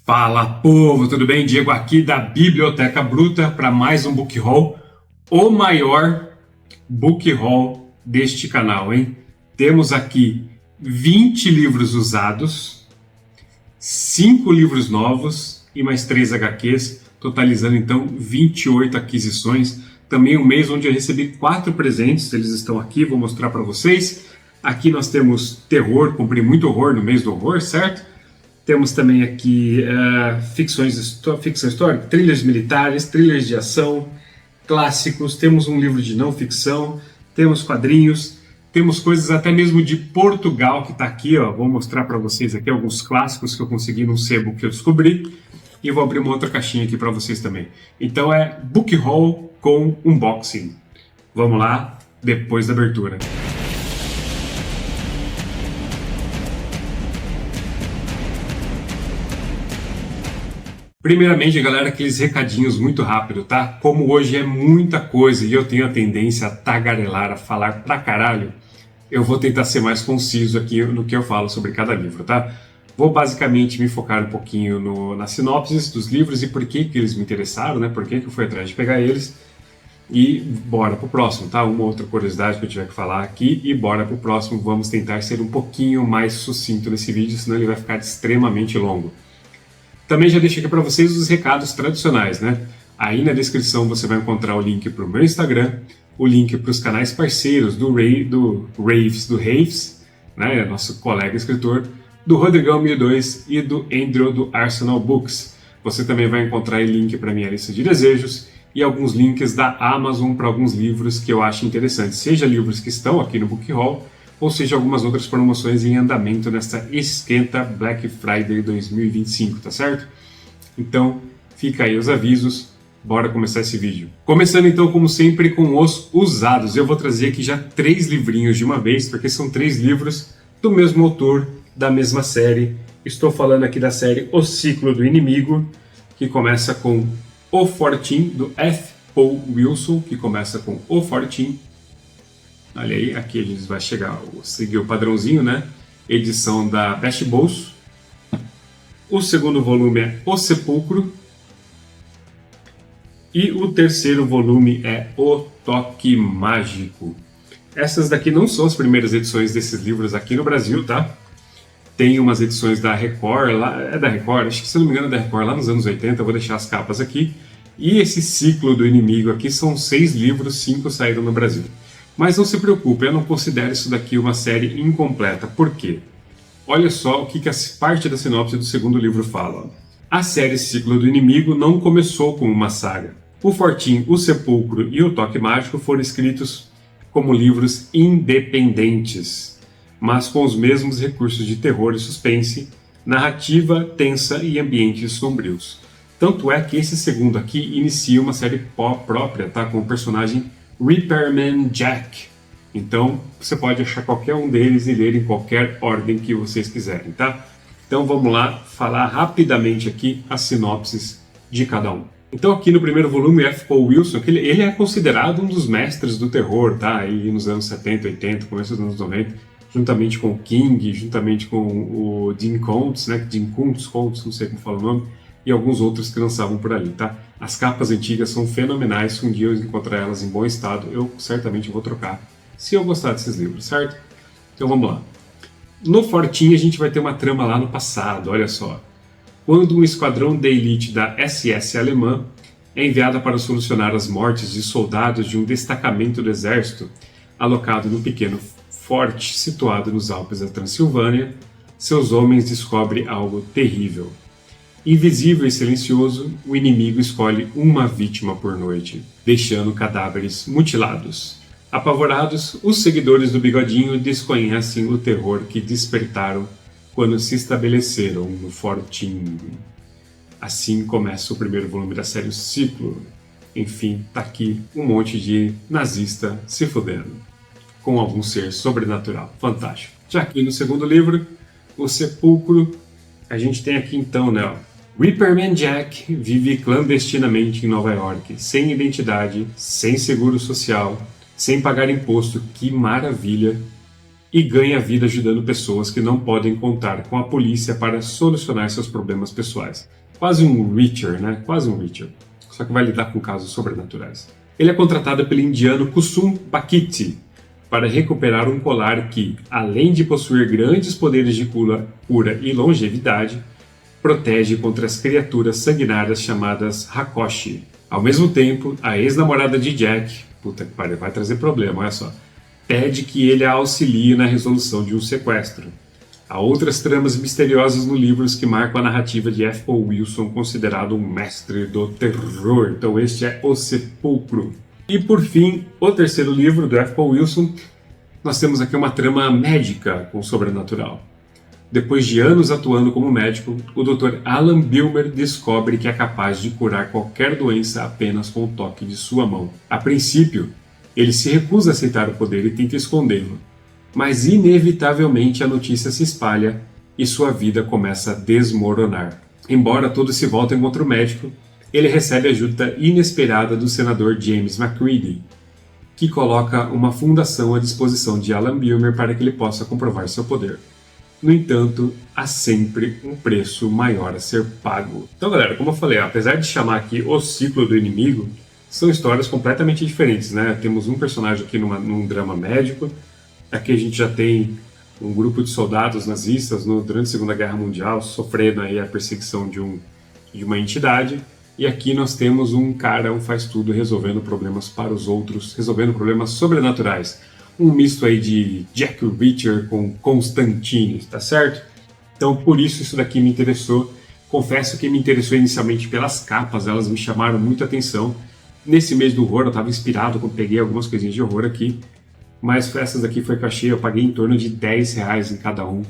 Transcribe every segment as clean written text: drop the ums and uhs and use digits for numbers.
Fala, povo, tudo bem? Diego aqui da Biblioteca Bruta para mais um book haul, o maior book haul deste canal, hein? Temos aqui 20 livros usados, 5 livros novos e mais 3 HQs, totalizando então 28 aquisições. Também um mês onde eu recebi 4 presentes, eles estão aqui, vou mostrar para vocês. Aqui nós temos terror, comprei muito horror no mês do horror, certo? Temos também aqui ficção histórica, thrillers militares, thrillers de ação, clássicos, temos um livro de não ficção, temos quadrinhos, temos coisas até mesmo de Portugal que está aqui, ó. Vou mostrar para vocês aqui alguns clássicos que eu consegui num sebo que eu descobri e vou abrir uma outra caixinha aqui para vocês também. Então é book haul com unboxing. Vamos lá, depois da abertura. Primeiramente, galera, aqueles recadinhos muito rápido, tá? Como hoje é muita coisa e eu tenho a tendência a tagarelar, a falar pra caralho, eu vou tentar ser mais conciso aqui no que eu falo sobre cada livro, tá? Vou basicamente me focar um pouquinho nas sinopses dos livros e por que eles me interessaram, né? Por que eu fui atrás de pegar eles. E bora pro próximo, tá? Uma outra curiosidade que eu tiver que falar aqui e bora pro próximo. Vamos tentar ser um pouquinho mais sucinto nesse vídeo, senão ele vai ficar extremamente longo. Também já deixei aqui para vocês os recados tradicionais, né? Aí na descrição você vai encontrar o link para o meu Instagram, o link para os canais parceiros do Raves, né? Nosso colega escritor, do Rodrigão 1002 e do Andrew do Arsenal Books. Você também vai encontrar o link para minha lista de desejos e alguns links da Amazon para alguns livros que eu acho interessantes, seja livros que estão aqui no Book Haul, ou seja, algumas outras promoções em andamento nessa esquenta Black Friday 2025, tá certo? Então, fica aí os avisos, bora começar esse vídeo. Começando então, como sempre, com os usados. Eu vou trazer aqui já 3 livrinhos de uma vez, porque são 3 livros do mesmo autor, da mesma série. Estou falando aqui da série O Ciclo do Inimigo, que começa com O Fortim, do F. Paul Wilson, que começa com O Fortim. Olha aí, aqui a gente vai seguir o padrãozinho, né? Edição da Best Bolso. O segundo volume é O Sepulcro. E o terceiro volume é O Toque Mágico. Essas daqui não são as primeiras edições desses livros aqui no Brasil, tá? Tem umas edições da Record, da Record, acho que se não me engano é da Record, lá nos anos 80, eu vou deixar as capas aqui. E esse Ciclo do Inimigo aqui são 6 livros, 5 saíram no Brasil. Mas não se preocupe, eu não considero isso daqui uma série incompleta. Por quê? Olha só o que a parte da sinopse do segundo livro fala. A série Ciclo do Inimigo não começou como uma saga. O Fortim, o Sepulcro e o Toque Mágico foram escritos como livros independentes, mas com os mesmos recursos de terror e suspense, narrativa tensa e ambientes sombrios. Tanto é que esse segundo aqui inicia uma série própria, tá? Com o personagem Repairman Jack. Então você pode achar qualquer um deles e ler em qualquer ordem que vocês quiserem, tá? Então vamos lá falar rapidamente aqui as sinopses de cada um. Então aqui no primeiro volume, F. Paul Wilson, que ele é considerado um dos mestres do terror, tá? Aí nos anos 70, 80, começo dos anos 90, juntamente com o King, juntamente com o Dean Koontz, né? Dean Koontz, não sei como fala o nome, e alguns outros que lançavam por ali, tá? As capas antigas são fenomenais, se um dia eu encontrar elas em bom estado, eu certamente vou trocar, se eu gostar desses livros, certo? Então vamos lá. No Fortim a gente vai ter uma trama lá no passado, olha só. Quando um esquadrão de elite da SS alemã é enviado para solucionar as mortes de soldados de um destacamento do exército alocado num pequeno forte situado nos Alpes da Transilvânia, seus homens descobrem algo terrível. Invisível e silencioso, o inimigo escolhe uma vítima por noite, deixando cadáveres mutilados. Apavorados, os seguidores do Bigodinho desconhecem o terror que despertaram quando se estabeleceram no Fortim. Assim começa o primeiro volume da série O Ciclo. Enfim, tá aqui um monte de nazista se fudendo com algum ser sobrenatural. Fantástico. Já aqui no segundo livro, O Sepulcro, a gente tem aqui então, né, ó, Repairman Jack vive clandestinamente em Nova York, sem identidade, sem seguro social, sem pagar imposto. Que maravilha! e ganha vida ajudando pessoas que não podem contar com a polícia para solucionar seus problemas pessoais. Quase um Reacher, né? Quase um Reacher. Só que vai lidar com casos sobrenaturais. Ele é contratado pelo indiano Kusum Pakiti para recuperar um colar que, além de possuir grandes poderes de cura e longevidade, protege contra as criaturas sanguinárias chamadas Hakoshi. Ao mesmo tempo, a ex-namorada de Jack, puta que pariu, vai trazer problema, olha só, pede que ele a auxilie na resolução de um sequestro. Há outras tramas misteriosas no livro que marcam a narrativa de F. Paul Wilson, considerado um mestre do terror. Então este é O Sepulcro. E por fim, o terceiro livro do F. Paul Wilson, nós temos aqui uma trama médica com sobrenatural. Depois de anos atuando como médico, o Dr. Alan Bilmer descobre que é capaz de curar qualquer doença apenas com o toque de sua mão. A princípio, ele se recusa a aceitar o poder e tenta escondê-lo, mas inevitavelmente a notícia se espalha e sua vida começa a desmoronar. Embora todos se voltem contra o médico, ele recebe a ajuda inesperada do senador James McCready, que coloca uma fundação à disposição de Alan Bilmer para que ele possa comprovar seu poder. No entanto, há sempre um preço maior a ser pago. Então, galera, como eu falei, apesar de chamar aqui O Ciclo do Inimigo, são histórias completamente diferentes, né? Temos um personagem aqui num drama médico, aqui a gente já tem um grupo de soldados nazistas durante a Segunda Guerra Mundial sofrendo aí a perseguição de uma entidade, e aqui nós temos um cara, um faz-tudo, resolvendo problemas para os outros, resolvendo problemas sobrenaturais. Um misto aí de Jack Reacher com Constantine, tá certo? Então por isso daqui me interessou. Confesso que me interessou inicialmente pelas capas, elas me chamaram muita atenção. Nesse mês do horror eu estava inspirado quando peguei algumas coisinhas de horror aqui, mas essas daqui foi que eu achei, eu paguei em torno de R$10 em cada um.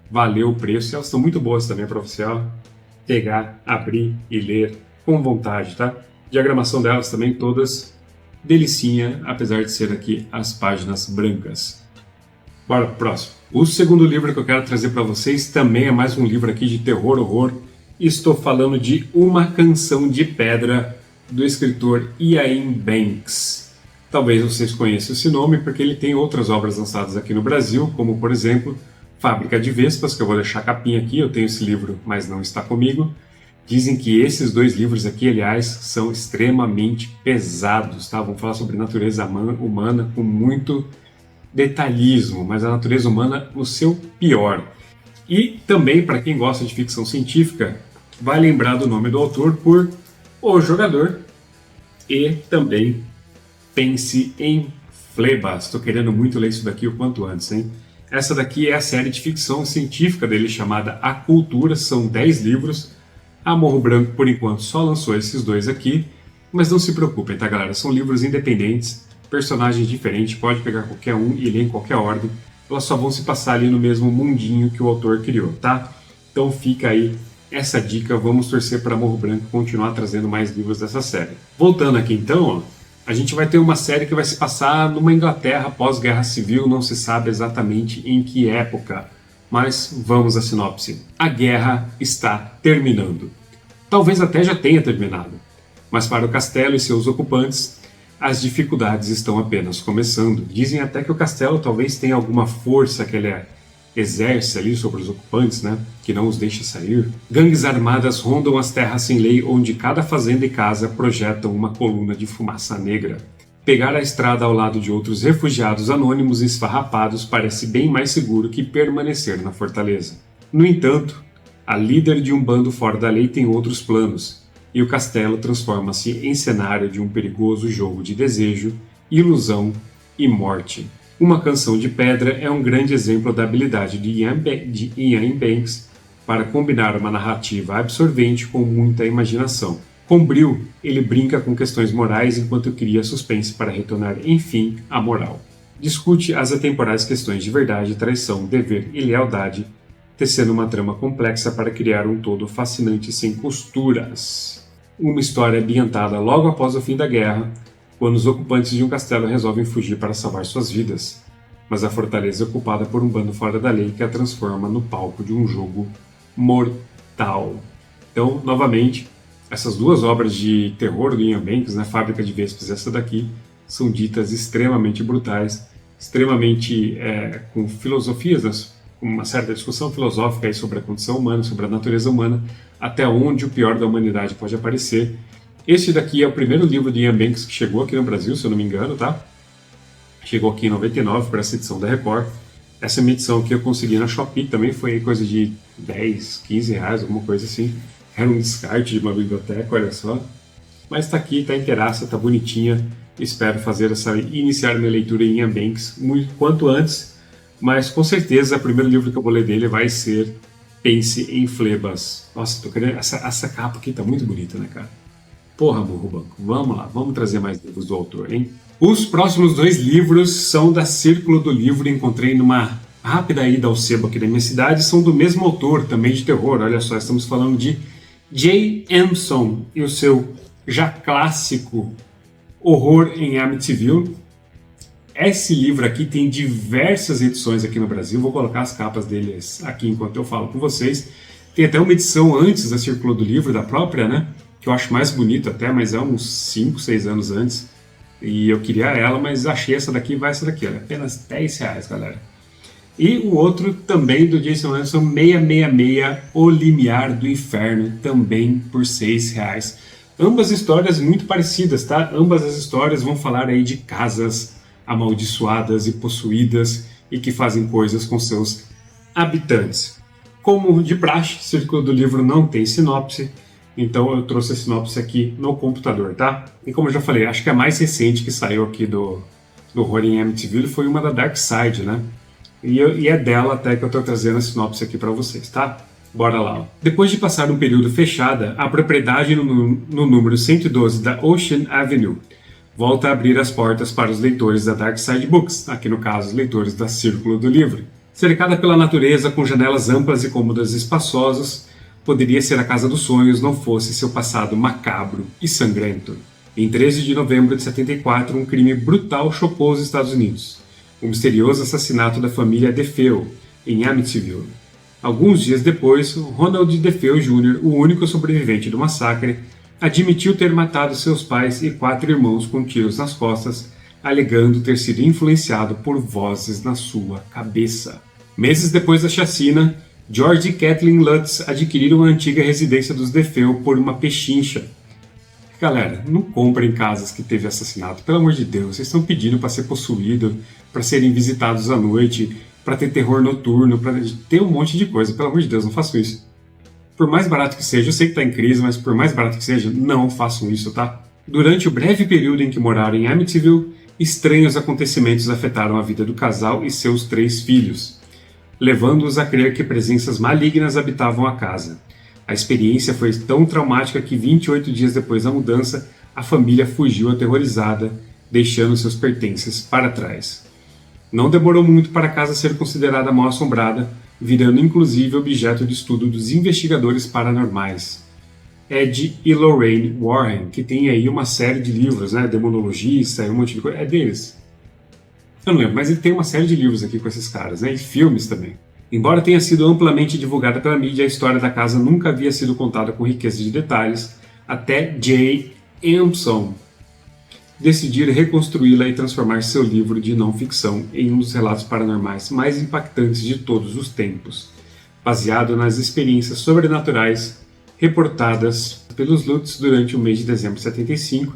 Valeu o preço, e elas estão muito boas também para você pegar, abrir e ler com vontade, tá? Diagramação delas também todas delicinha, apesar de ser aqui as páginas brancas. Bora pro próximo. O segundo livro que eu quero trazer para vocês também é mais um livro aqui de terror, horror. Estou falando de Uma Canção de Pedra, do escritor Iain Banks. Talvez vocês conheçam esse nome porque ele tem outras obras lançadas aqui no Brasil, como por exemplo Fábrica de Vespas, que eu vou deixar a capinha aqui, eu tenho esse livro, mas não está comigo. Dizem que esses dois livros aqui, aliás, são extremamente pesados, tá? Vamos falar sobre natureza humana com muito detalhismo, mas a natureza humana no seu pior. E também, para quem gosta de ficção científica, vai lembrar do nome do autor por O Jogador e também Pense em Phlebas. Estou querendo muito ler isso daqui o quanto antes, hein? Essa daqui é a série de ficção científica dele chamada A Cultura, são 10 livros. A Morro Branco, por enquanto, só lançou esses dois aqui, mas não se preocupem, tá, galera? São livros independentes, personagens diferentes, pode pegar qualquer um e ler em qualquer ordem. Elas só vão se passar ali no mesmo mundinho que o autor criou, tá? Então fica aí essa dica, vamos torcer para Morro Branco continuar trazendo mais livros dessa série. Voltando aqui então, a gente vai ter uma série que vai se passar numa Inglaterra pós-guerra civil, não se sabe exatamente em que época. Mas vamos à sinopse. A guerra está terminando. Talvez até já tenha terminado. Mas para o castelo e seus ocupantes, as dificuldades estão apenas começando. Dizem até que o castelo talvez tenha alguma força que ele exerce ali sobre os ocupantes, né? Que não os deixa sair. Gangues armadas rondam as terras sem lei, onde cada fazenda e casa projetam uma coluna de fumaça negra. Pegar a estrada ao lado de outros refugiados anônimos e esfarrapados parece bem mais seguro que permanecer na fortaleza. No entanto, a líder de um bando fora da lei tem outros planos, e o castelo transforma-se em cenário de um perigoso jogo de desejo, ilusão e morte. Uma Canção de Pedra é um grande exemplo da habilidade de Iain Banks para combinar uma narrativa absorvente com muita imaginação. Com brio, ele brinca com questões morais enquanto cria suspense para retornar, enfim, à moral. Discute as atemporais questões de verdade, traição, dever e lealdade, tecendo uma trama complexa para criar um todo fascinante sem costuras. Uma história ambientada logo após o fim da guerra, quando os ocupantes de um castelo resolvem fugir para salvar suas vidas, mas a fortaleza é ocupada por um bando fora da lei que a transforma no palco de um jogo mortal. Então, novamente, essas duas obras de terror do Iain Banks, né, Fábrica de Vespas e essa daqui, são ditas extremamente brutais extremamente com filosofias, né? Uma certa discussão filosófica aí sobre a condição humana, sobre a natureza humana, até onde o pior da humanidade pode aparecer. Este daqui é o primeiro livro de Ian Banks que chegou aqui no Brasil, se eu não me engano, tá? Chegou aqui em 99 para essa edição da Record. Essa minha edição que eu consegui na Shopee também foi coisa de 10, 15 reais, alguma coisa assim. Era um descarte de uma biblioteca, olha só. Mas está aqui, está inteiraça, está bonitinha. Espero iniciar minha leitura em Ian Banks muito quanto antes. Mas com certeza o primeiro livro que eu vou ler dele vai ser Pense em Flebas. Nossa, tô querendo... essa capa aqui tá muito bonita, né, cara? Porra, Burro Banco. Vamos lá, vamos trazer mais livros do autor, hein? Os próximos 2 livros são da Círculo do Livro. Encontrei numa rápida ida ao sebo aqui da minha cidade. São do mesmo autor, também de terror. Olha só, estamos falando de Jay Anson e o seu já clássico Horror em Amityville. Esse livro aqui tem diversas edições aqui no Brasil. Vou colocar as capas deles aqui enquanto eu falo com vocês. Tem até uma edição antes da Círculo do Livro, da própria, né? Que eu acho mais bonita até, mas é uns 5, 6 anos antes. E eu queria ela, mas achei essa daqui, vai essa daqui, olha, apenas 10 reais, galera. E o outro também do Jason Anderson, 666, O Limiar do Inferno, também por 6 reais. Ambas histórias muito parecidas, tá? Ambas as histórias vão falar aí de casas amaldiçoadas e possuídas e que fazem coisas com seus habitantes. Como de praxe, Círculo do Livro não tem sinopse, então eu trouxe a sinopse aqui no computador, tá? E como eu já falei, acho que a mais recente que saiu aqui do Horror em Amityville foi uma da Dark Side, né? E é dela até que eu tô trazendo a sinopse aqui para vocês, tá? Bora lá. Ó. Depois de passar um período fechada, a propriedade no número 112 da Ocean Avenue volta a abrir as portas para os leitores da Dark Side Books, aqui no caso os leitores da Círculo do Livro. Cercada pela natureza, com janelas amplas e cômodas espaçosas, poderia ser a casa dos sonhos não fosse seu passado macabro e sangrento. Em 13 de novembro de 74, um crime brutal chocou os Estados Unidos. O misterioso assassinato da família DeFeo, em Amityville. Alguns dias depois, Ronald DeFeo Jr., o único sobrevivente do massacre, admitiu ter matado seus pais e 4 irmãos com tiros nas costas, alegando ter sido influenciado por vozes na sua cabeça. Meses depois da chacina, George e Kathleen Lutz adquiriram a antiga residência dos DeFeo por uma pechincha. Galera, não comprem casas que teve assassinato, pelo amor de Deus, vocês estão pedindo para ser possuído, para serem visitados à noite, para ter terror noturno, para ter um monte de coisa, pelo amor de Deus, não façam isso. Por mais barato que seja, eu sei que está em crise, mas por mais barato que seja, não façam isso, tá? Durante o breve período em que moraram em Amityville, estranhos acontecimentos afetaram a vida do casal e seus 3 filhos, levando-os a crer que presenças malignas habitavam a casa. A experiência foi tão traumática que 28 dias depois da mudança, a família fugiu aterrorizada, deixando seus pertences para trás. Não demorou muito para a casa ser considerada mal-assombrada, virando inclusive objeto de estudo dos investigadores paranormais. Ed e Lorraine Warren, que tem aí uma série de livros, né, demonologista e um monte de coisa, é deles. Eu não lembro, mas ele tem uma série de livros aqui com esses caras, né, e filmes também. Embora tenha sido amplamente divulgada pela mídia, a história da casa nunca havia sido contada com riqueza de detalhes, até Jay Anson decidir reconstruí-la e transformar seu livro de não-ficção em um dos relatos paranormais mais impactantes de todos os tempos, baseado nas experiências sobrenaturais reportadas pelos Lutz durante o mês de dezembro de 75.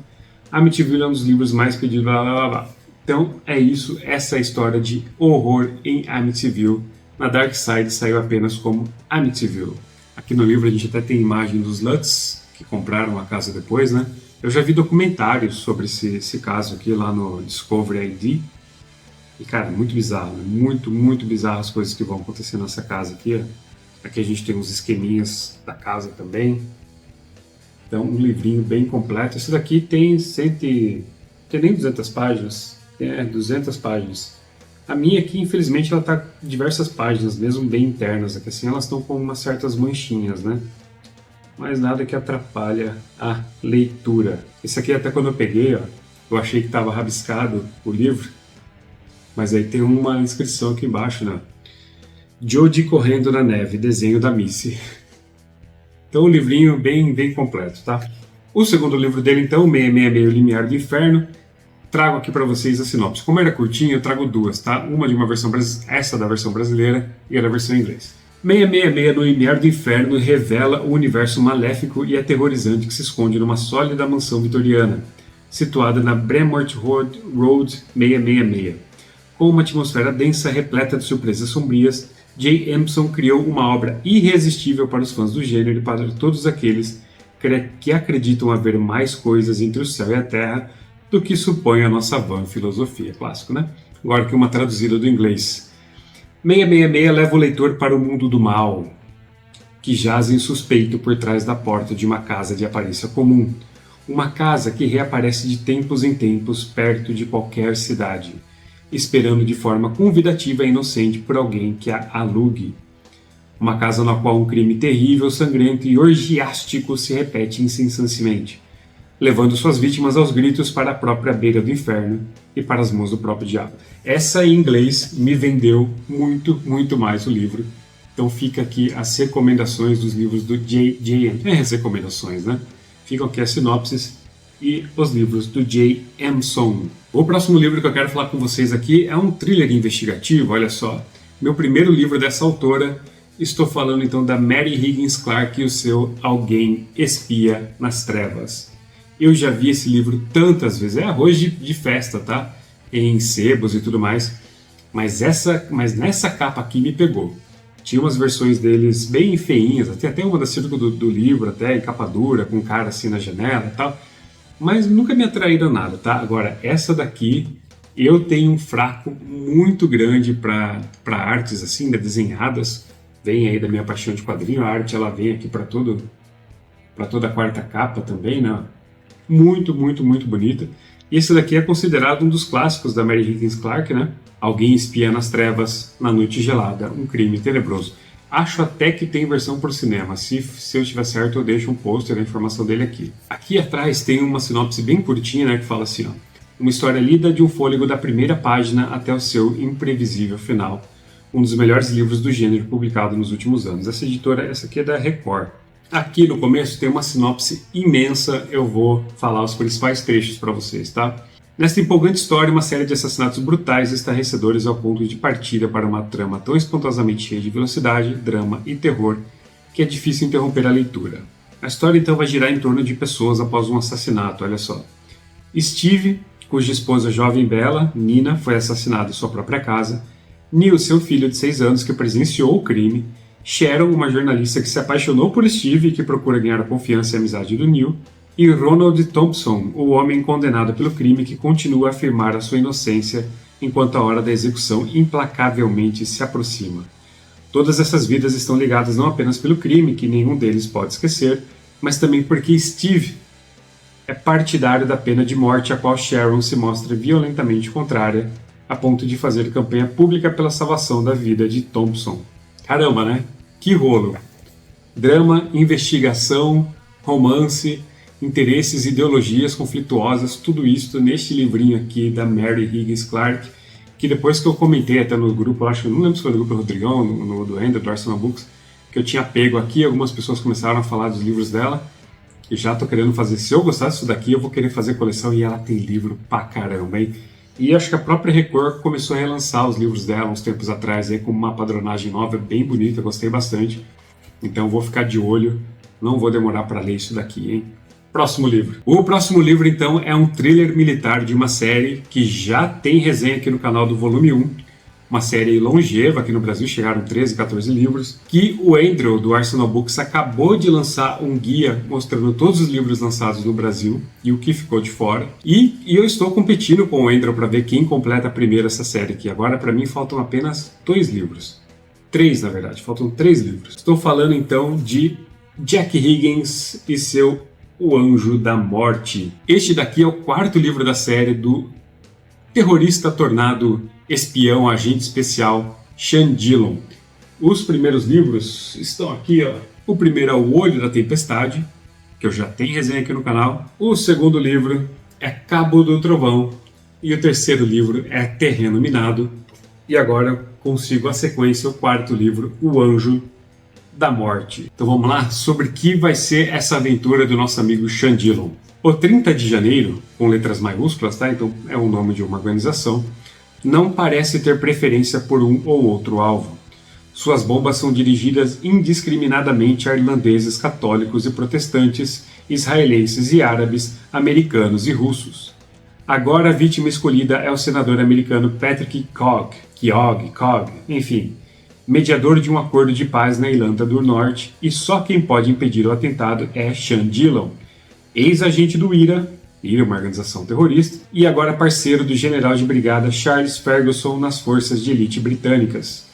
Amityville é um dos livros mais pedidos, blá blá blá. Então é isso, essa é a história de Horror em Amityville. Na Dark Side saiu apenas como Amityville. Aqui no livro a gente até tem imagem dos Lutz, que compraram a casa depois, né? Eu já vi documentários sobre esse caso aqui lá no Discovery ID. E, cara, muito bizarro, né? Muito bizarro as coisas que vão acontecer nessa casa aqui. Ó. Aqui a gente tem uns esqueminhas da casa também. Então, um livrinho bem completo. Esse daqui tem tem nem 200 páginas. É, 200 páginas. A minha aqui, infelizmente, ela tá com diversas páginas, mesmo bem internas. Aqui assim, elas estão com umas certas manchinhas, né? Mas nada que atrapalha a leitura. Esse aqui até quando eu peguei, ó, eu achei que estava rabiscado o livro, mas aí tem uma inscrição aqui embaixo, né? Jodie correndo na neve, desenho da Missy. Então um livrinho bem completo, tá? O segundo livro dele então, 666, O Limiar do Inferno, trago aqui para vocês a sinopse. Como era curtinho, eu trago duas, tá? Uma de uma versão essa da versão brasileira e a da versão em inglês. 666 no limiar do inferno revela o universo maléfico e aterrorizante que se esconde numa sólida mansão vitoriana, situada na Bremont Road 666. Com uma atmosfera densa repleta de surpresas sombrias, J. Empson criou uma obra irresistível para os fãs do gênero e para todos aqueles que acreditam haver mais coisas entre o céu e a terra do que supõe a nossa vã filosofia. Clássico, né? Agora aqui uma traduzida do inglês. 666 leva o leitor para o mundo do mal, que jaz insuspeito por trás da porta de uma casa de aparência comum. Uma casa que reaparece de tempos em tempos perto de qualquer cidade, esperando de forma convidativa e inocente por alguém que a alugue. Uma casa na qual um crime terrível, sangrento e orgiástico se repete incessantemente, levando suas vítimas aos gritos para a própria beira do inferno e para as mãos do próprio diabo. Essa em inglês me vendeu muito, muito mais o livro. Então fica aqui as recomendações dos livros do J.M. As recomendações, né? Ficam aqui as sinopses e os livros do J. Empson. O próximo livro que eu quero falar com vocês aqui é um thriller investigativo, olha só. Meu primeiro livro dessa autora. Estou falando então da Mary Higgins Clark e o seu Alguém Espia nas Trevas. Eu já vi esse livro tantas vezes, é arroz de festa, tá? Em sebos e tudo mais, mas nessa capa aqui me pegou. Tinha umas versões deles bem feinhas, até uma da círculo do livro, até em capa dura, com um cara assim na janela e tal, mas nunca me atraíram nada, tá? Agora, essa daqui, eu tenho um fraco muito grande para artes assim, né, desenhadas. Vem aí da minha paixão de quadrinho, a arte ela vem aqui para toda a quarta capa também, né? Muito, muito, muito bonita. E esse daqui é considerado um dos clássicos da Mary Higgins Clark, né? Alguém espia nas trevas, na noite gelada, um crime tenebroso. Acho até que tem versão por cinema. Se eu estiver certo, eu deixo um pôster, a informação dele aqui. Aqui atrás tem uma sinopse bem curtinha, né? Que fala assim, ó. Uma história lida de um fôlego da primeira página até o seu imprevisível final. Um dos melhores livros do gênero publicado nos últimos anos. Essa aqui é da Record. Aqui no começo tem uma sinopse imensa, eu vou falar os principais trechos para vocês, tá? Nesta empolgante história, uma série de assassinatos brutais e estarrecedores ao ponto de partida para uma trama tão espantosamente cheia de velocidade, drama e terror que é difícil interromper a leitura. A história então vai girar em torno de pessoas após um assassinato, olha só. Steve, cuja esposa jovem Bella, Nina, foi assassinada em sua própria casa. Neil, seu filho de 6 anos que presenciou o crime. Sharon, uma jornalista que se apaixonou por Steve e que procura ganhar a confiança e a amizade do Neil. E Ronald Thompson, o homem condenado pelo crime que continua a afirmar a sua inocência enquanto a hora da execução implacavelmente se aproxima. Todas essas vidas estão ligadas não apenas pelo crime, que nenhum deles pode esquecer, mas também porque Steve é partidário da pena de morte a qual Sharon se mostra violentamente contrária, a ponto de fazer campanha pública pela salvação da vida de Thompson. Caramba, né? Que rolo! Drama, investigação, romance, interesses, ideologias conflituosas, tudo isso neste livrinho aqui da Mary Higgins Clark, que depois que eu comentei até no grupo, acho que não lembro se foi no grupo do Rodrigão, do Ender, do Arsenal Books, que eu tinha pego aqui, algumas pessoas começaram a falar dos livros dela, e já tô querendo fazer, se eu gostar disso daqui, eu vou querer fazer coleção, e ela tem livro pra caramba, hein? E acho que a própria Record começou a relançar os livros dela uns tempos atrás, aí, com uma padronagem nova, bem bonita, gostei bastante. Então vou ficar de olho, não vou demorar para ler isso daqui, hein? Próximo livro. O próximo livro, então, é um thriller militar de uma série que já tem resenha aqui no canal do Volume 1, uma série longeva, aqui no Brasil chegaram 13, 14 livros, que o Andrew, do Arsenal Books, acabou de lançar um guia mostrando todos os livros lançados no Brasil e o que ficou de fora. E eu estou competindo com o Andrew para ver quem completa primeiro essa série aqui. Agora, para mim, faltam apenas 2 livros. 3, na verdade, faltam 3 livros. Estou falando, então, de Jack Higgins e seu O Anjo da Morte. Este daqui é o 4º livro da série do terrorista tornado espião, agente especial Sean Dillon. Os primeiros livros estão aqui, ó. O primeiro é O Olho da Tempestade, que eu já tenho resenha aqui no canal. O segundo livro é Cabo do Trovão. E o terceiro livro é Terreno Minado. E agora eu consigo a sequência, o 4º livro, O Anjo da Morte. Então vamos lá, sobre que vai ser essa aventura do nosso amigo Sean Dillon. O 30 de janeiro, com letras maiúsculas, tá? Então é o nome de uma organização, não parece ter preferência por um ou outro alvo. Suas bombas são dirigidas indiscriminadamente a irlandeses católicos e protestantes, israelenses e árabes, americanos e russos. Agora a vítima escolhida é o senador americano Patrick Keogh, enfim, mediador de um acordo de paz na Irlanda do Norte, e só quem pode impedir o atentado é Sean Dillon, ex-agente do IRA, uma organização terrorista, e agora parceiro do general de brigada Charles Ferguson nas forças de elite britânicas.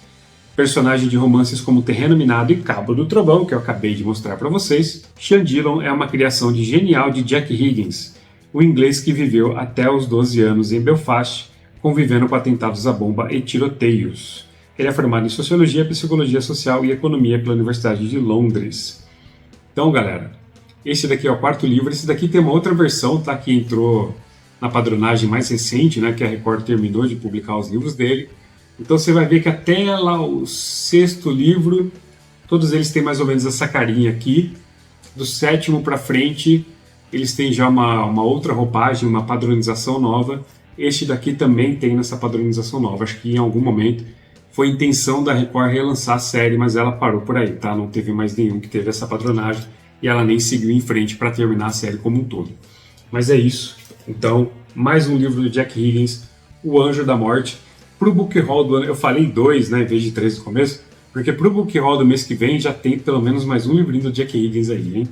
Personagem de romances como Terreno Minado e Cabo do Trovão, que eu acabei de mostrar para vocês, Sean Dillon é uma criação genial de Jack Higgins, o inglês que viveu até os 12 anos em Belfast, convivendo com atentados à bomba e tiroteios. Ele é formado em Sociologia, Psicologia Social e Economia pela Universidade de Londres. Então, galera, esse daqui é o quarto livro. Esse daqui tem uma outra versão, tá, que entrou na padronagem mais recente, né, que a Record terminou de publicar os livros dele. Então você vai ver que até lá o sexto livro, todos eles têm mais ou menos essa carinha aqui. Do sétimo para frente, eles têm já uma outra roupagem, uma padronização nova. Este daqui também tem nessa padronização nova. Acho que em algum momento foi intenção da Record relançar a série, mas ela parou por aí, tá? Não teve mais nenhum que teve essa padronagem e ela nem seguiu em frente para terminar a série como um todo. Mas é isso. Então, mais um livro do Jack Higgins, O Anjo da Morte. Pro Book Haul do ano, eu falei 2, né, em vez de 3 no começo, porque pro Book Haul do mês que vem já tem pelo menos mais um livrinho do Jack Higgins aí, hein?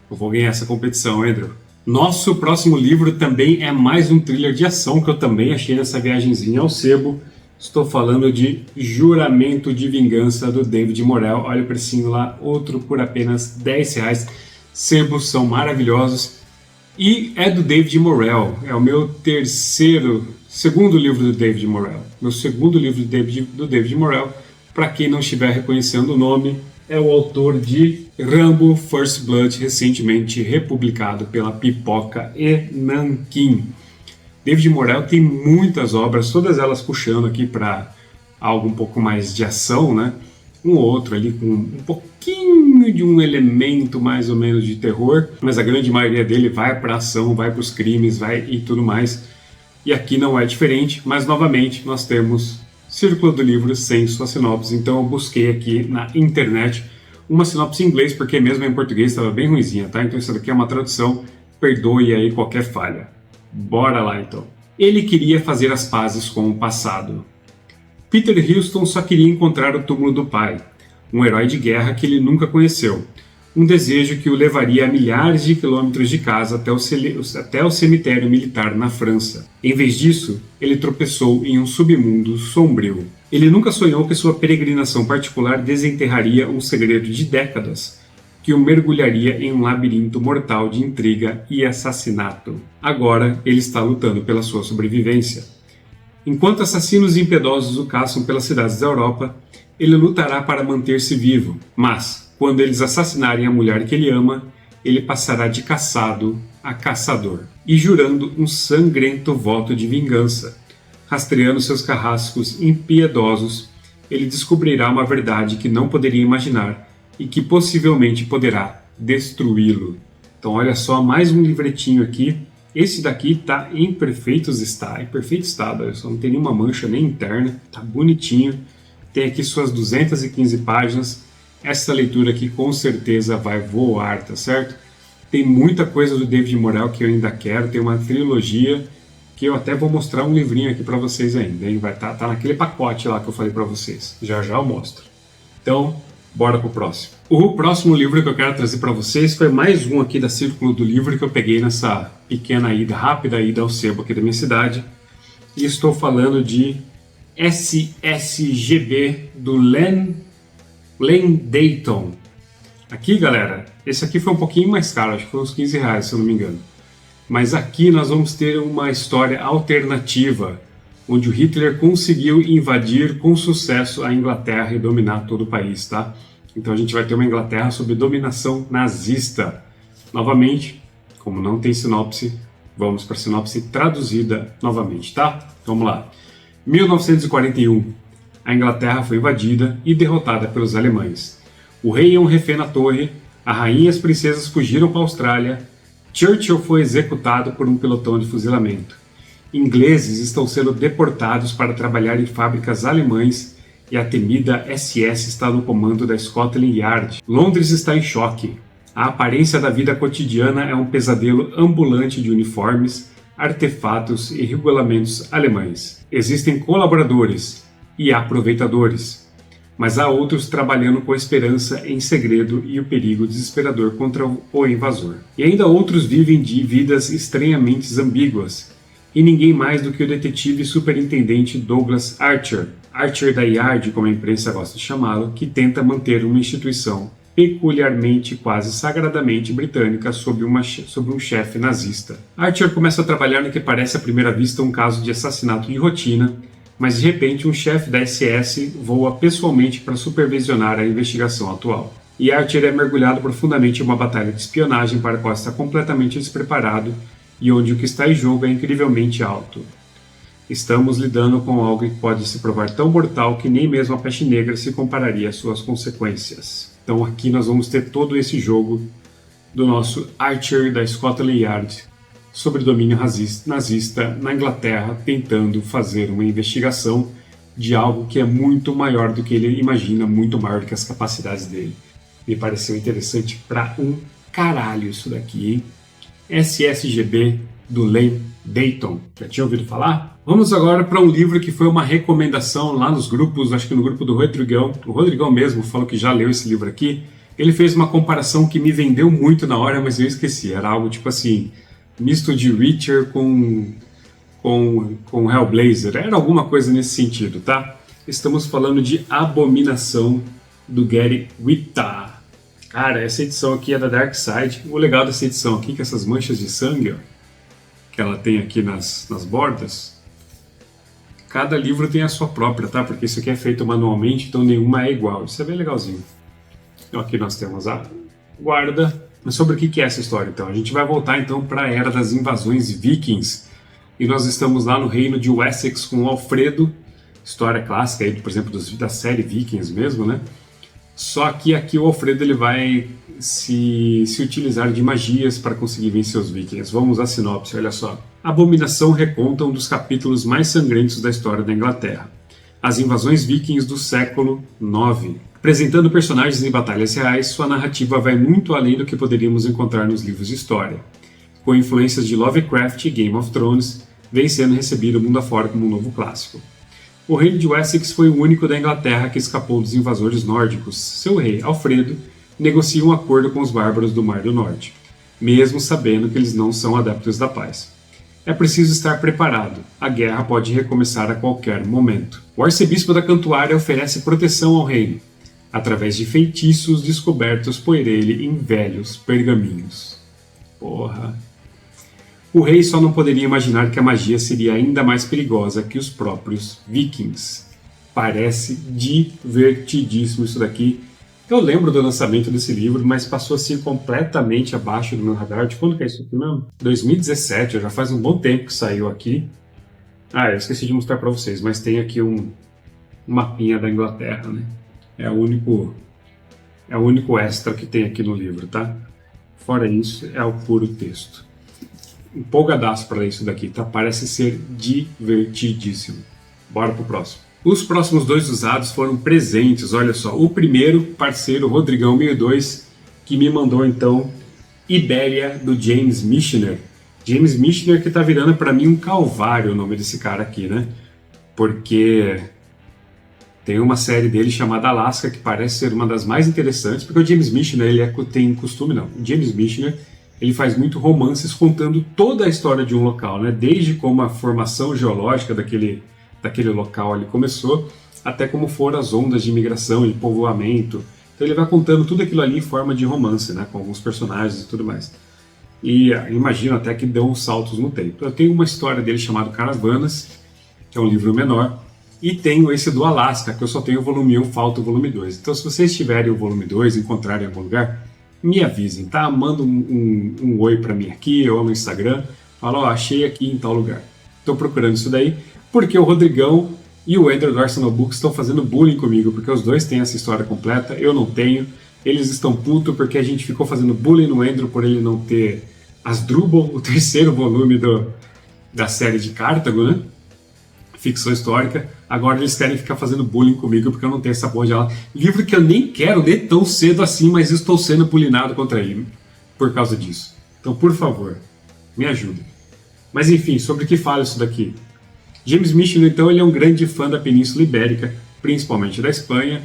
Eu vou ganhar essa competição, Andrew. Nosso próximo livro também é mais um thriller de ação que eu também achei nessa viagenzinha ao sebo. Estou falando de Juramento de Vingança, do David Morrell. Olha o precinho lá, outro por apenas R$10. Sebos são maravilhosos. E é do David Morrell, é o meu segundo livro do David Morrell. Meu segundo livro do David Morrell, para quem não estiver reconhecendo o nome, é o autor de Rambo First Blood, recentemente republicado pela Pipoca e Nanquim. David Morrell tem muitas obras, todas elas puxando aqui para algo um pouco mais de ação, né? Um outro ali com um pouquinho de um elemento mais ou menos de terror, mas a grande maioria dele vai para ação, vai para os crimes, vai e tudo mais. E aqui não é diferente, mas novamente nós temos Círculo do Livro sem sua sinopse, então eu busquei aqui na internet uma sinopse em inglês, porque mesmo em português estava bem ruinzinha, tá? Então isso daqui é uma tradução, perdoe aí qualquer falha. Bora lá então. Ele queria fazer as pazes com o passado. Peter Houston só queria encontrar o túmulo do pai, um herói de guerra que ele nunca conheceu, um desejo que o levaria a milhares de quilômetros de casa até o cemitério militar na França. Em vez disso, ele tropeçou em um submundo sombrio. Ele nunca sonhou que sua peregrinação particular desenterraria um segredo de décadas, que o mergulharia em um labirinto mortal de intriga e assassinato. Agora, ele está lutando pela sua sobrevivência. Enquanto assassinos impiedosos o caçam pelas cidades da Europa, ele lutará para manter-se vivo, mas, quando eles assassinarem a mulher que ele ama, ele passará de caçado a caçador, e jurando um sangrento voto de vingança. Rastreando seus carrascos impiedosos, ele descobrirá uma verdade que não poderia imaginar e que possivelmente poderá destruí-lo. Então olha só, mais um livretinho aqui. Esse daqui está em perfeito estado, só não tem nenhuma mancha nem interna, tá bonitinho. Tem aqui suas 215 páginas. Essa leitura aqui com certeza vai voar, tá certo? Tem muita coisa do David Morrell que eu ainda quero, tem uma trilogia que eu até vou mostrar um livrinho aqui para vocês ainda, hein? Vai tá naquele pacote lá que eu falei para vocês. Já já eu mostro. Então, bora pro próximo. O próximo livro que eu quero trazer para vocês foi mais um aqui da Círculo do Livro que eu peguei nessa pequena rápida ida ao sebo aqui da minha cidade. E estou falando de SSGB do Len Deighton. Aqui, galera, esse aqui foi um pouquinho mais caro, acho que foi uns R$15, se eu não me engano. Mas aqui nós vamos ter uma história alternativa, onde o Hitler conseguiu invadir com sucesso a Inglaterra e dominar todo o país, tá? Então a gente vai ter uma Inglaterra sob dominação nazista. Novamente, como não tem sinopse, vamos para a sinopse traduzida novamente, tá? Vamos lá. 1941. A Inglaterra foi invadida e derrotada pelos alemães. O rei é um refém na torre, a rainha e as princesas fugiram para a Austrália, Churchill foi executado por um pelotão de fuzilamento. Ingleses estão sendo deportados para trabalhar em fábricas alemãs e a temida SS está no comando da Scotland Yard. Londres está em choque. A aparência da vida cotidiana é um pesadelo ambulante de uniformes, artefatos e regulamentos alemães. Existem colaboradores e aproveitadores, mas há outros trabalhando com a esperança em segredo e o perigo desesperador contra o invasor. E ainda outros vivem de vidas estranhamente ambíguas, e ninguém mais do que o detetive e superintendente Douglas Archer, Archer da Yard, como a imprensa gosta de chamá-lo, que tenta manter uma instituição peculiarmente, quase sagradamente britânica sob um chefe nazista. Archer começa a trabalhar no que parece à primeira vista um caso de assassinato de rotina, mas de repente um chefe da SS voa pessoalmente para supervisionar a investigação atual. E Archer é mergulhado profundamente em uma batalha de espionagem para a qual está completamente despreparado e onde o que está em jogo é incrivelmente alto. Estamos lidando com algo que pode se provar tão mortal que nem mesmo a peste negra se compararia às suas consequências. Então aqui nós vamos ter todo esse jogo do nosso Archer da Scotland Yard sobre domínio nazista na Inglaterra, tentando fazer uma investigação de algo que é muito maior do que ele imagina, muito maior do que as capacidades dele. Me pareceu interessante pra um caralho isso daqui, hein? SSGB do Len Dayton. Já tinha ouvido falar? Vamos agora para um livro que foi uma recomendação lá nos grupos, acho que no grupo do Rodrigão. O Rodrigão mesmo falou que já leu esse livro aqui. Ele fez uma comparação que me vendeu muito na hora, mas eu esqueci. Era algo tipo assim, misto de Reacher com Hellblazer. Era alguma coisa nesse sentido, tá? Estamos falando de Abominação, do Gary Whitta. Cara, essa edição aqui é da Dark Side. O legal dessa edição aqui é que essas manchas de sangue, ó, que ela tem aqui nas bordas, cada livro tem a sua própria, tá? Porque isso aqui é feito manualmente, então nenhuma é igual. Isso é bem legalzinho. Então aqui nós temos a guarda. Mas sobre o que é essa história, então? A gente vai voltar então para a Era das Invasões Vikings. E nós estamos lá no reino de Wessex com o Alfredo. História clássica aí, por exemplo, da série Vikings mesmo, né? Só que aqui o Alfredo ele vai se utilizar de magias para conseguir vencer os vikings. Vamos à sinopse, olha só. Abominação reconta um dos capítulos mais sangrentos da história da Inglaterra. As invasões vikings do século IX. Apresentando personagens em batalhas reais, sua narrativa vai muito além do que poderíamos encontrar nos livros de história. Com influências de Lovecraft e Game of Thrones, vem sendo recebido mundo afora como um novo clássico. O reino de Wessex foi o único da Inglaterra que escapou dos invasores nórdicos. Seu rei, Alfredo, negocia um acordo com os bárbaros do Mar do Norte, mesmo sabendo que eles não são adeptos da paz. É preciso estar preparado, a guerra pode recomeçar a qualquer momento. O arcebispo da Cantuária oferece proteção ao reino, através de feitiços descobertos por ele em velhos pergaminhos. Porra! O rei só não poderia imaginar que a magia seria ainda mais perigosa que os próprios vikings. Parece divertidíssimo isso daqui. Eu lembro do lançamento desse livro, mas passou assim completamente abaixo do meu radar. De quando que é isso aqui mesmo? 2017, já faz um bom tempo que saiu aqui. Eu esqueci de mostrar para vocês, mas tem aqui um mapinha da Inglaterra, né? É o único extra que tem aqui no livro, tá? Fora isso, é o puro texto. Empolgadaço para ler isso daqui, tá? Parece ser divertidíssimo. Bora pro próximo. Os próximos dois usados foram presentes, olha só. O primeiro, parceiro, Rodrigão 1002, que me mandou então Ibéria, do James Michener. James Michener que tá virando para mim um calvário o nome desse cara aqui, né? Porque tem uma série dele chamada Alaska, que parece ser uma das mais interessantes, porque o James Michener, tem costume, não. O James Michener, ele faz muito romances contando toda a história de um local, né? Desde como a formação geológica daquele local ali começou, até como foram as ondas de imigração e povoamento. Então ele vai contando tudo aquilo ali em forma de romance, né? Com alguns personagens e tudo mais. E imagino até que deu uns saltos no tempo. Eu tenho uma história dele chamada Caravanas, que é um livro menor, e tenho esse do Alaska, que eu só tenho o volume 1, falta o volume 2. Então se vocês tiverem o volume 2 e encontrarem em algum lugar, me avisem, tá? Manda um oi pra mim aqui, ou no Instagram, fala, achei aqui em tal lugar. Tô procurando isso daí, porque o Rodrigão e o Andrew do Arsenal Books estão fazendo bullying comigo, porque os dois têm essa história completa, eu não tenho. Eles estão putos porque a gente ficou fazendo bullying no Andrew por ele não ter Asdrubal, o terceiro volume da série de Cartago, né? Ficção histórica. Agora eles querem ficar fazendo bullying comigo porque eu não tenho essa porra de aula. Livro que eu nem quero ler tão cedo assim, mas estou sendo bulinado contra ele por causa disso. Então, por favor, me ajude. Mas enfim, sobre o que fala isso daqui? James Michener, então, ele é um grande fã da Península Ibérica, principalmente da Espanha,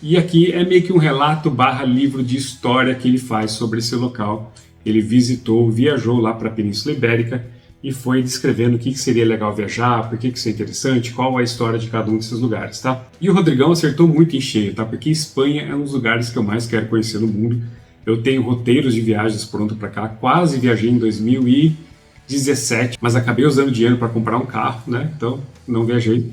e aqui é meio que um relato / livro de história que ele faz sobre esse local. Ele viajou lá para a Península Ibérica e foi descrevendo o que seria legal viajar, por que isso é interessante, qual a história de cada um desses lugares, tá? E o Rodrigão acertou muito em cheio, tá? Porque Espanha é um dos lugares que eu mais quero conhecer no mundo. Eu tenho roteiros de viagens pronto para cá, quase viajei em 2017, mas acabei usando dinheiro para comprar um carro, né? Então não viajei.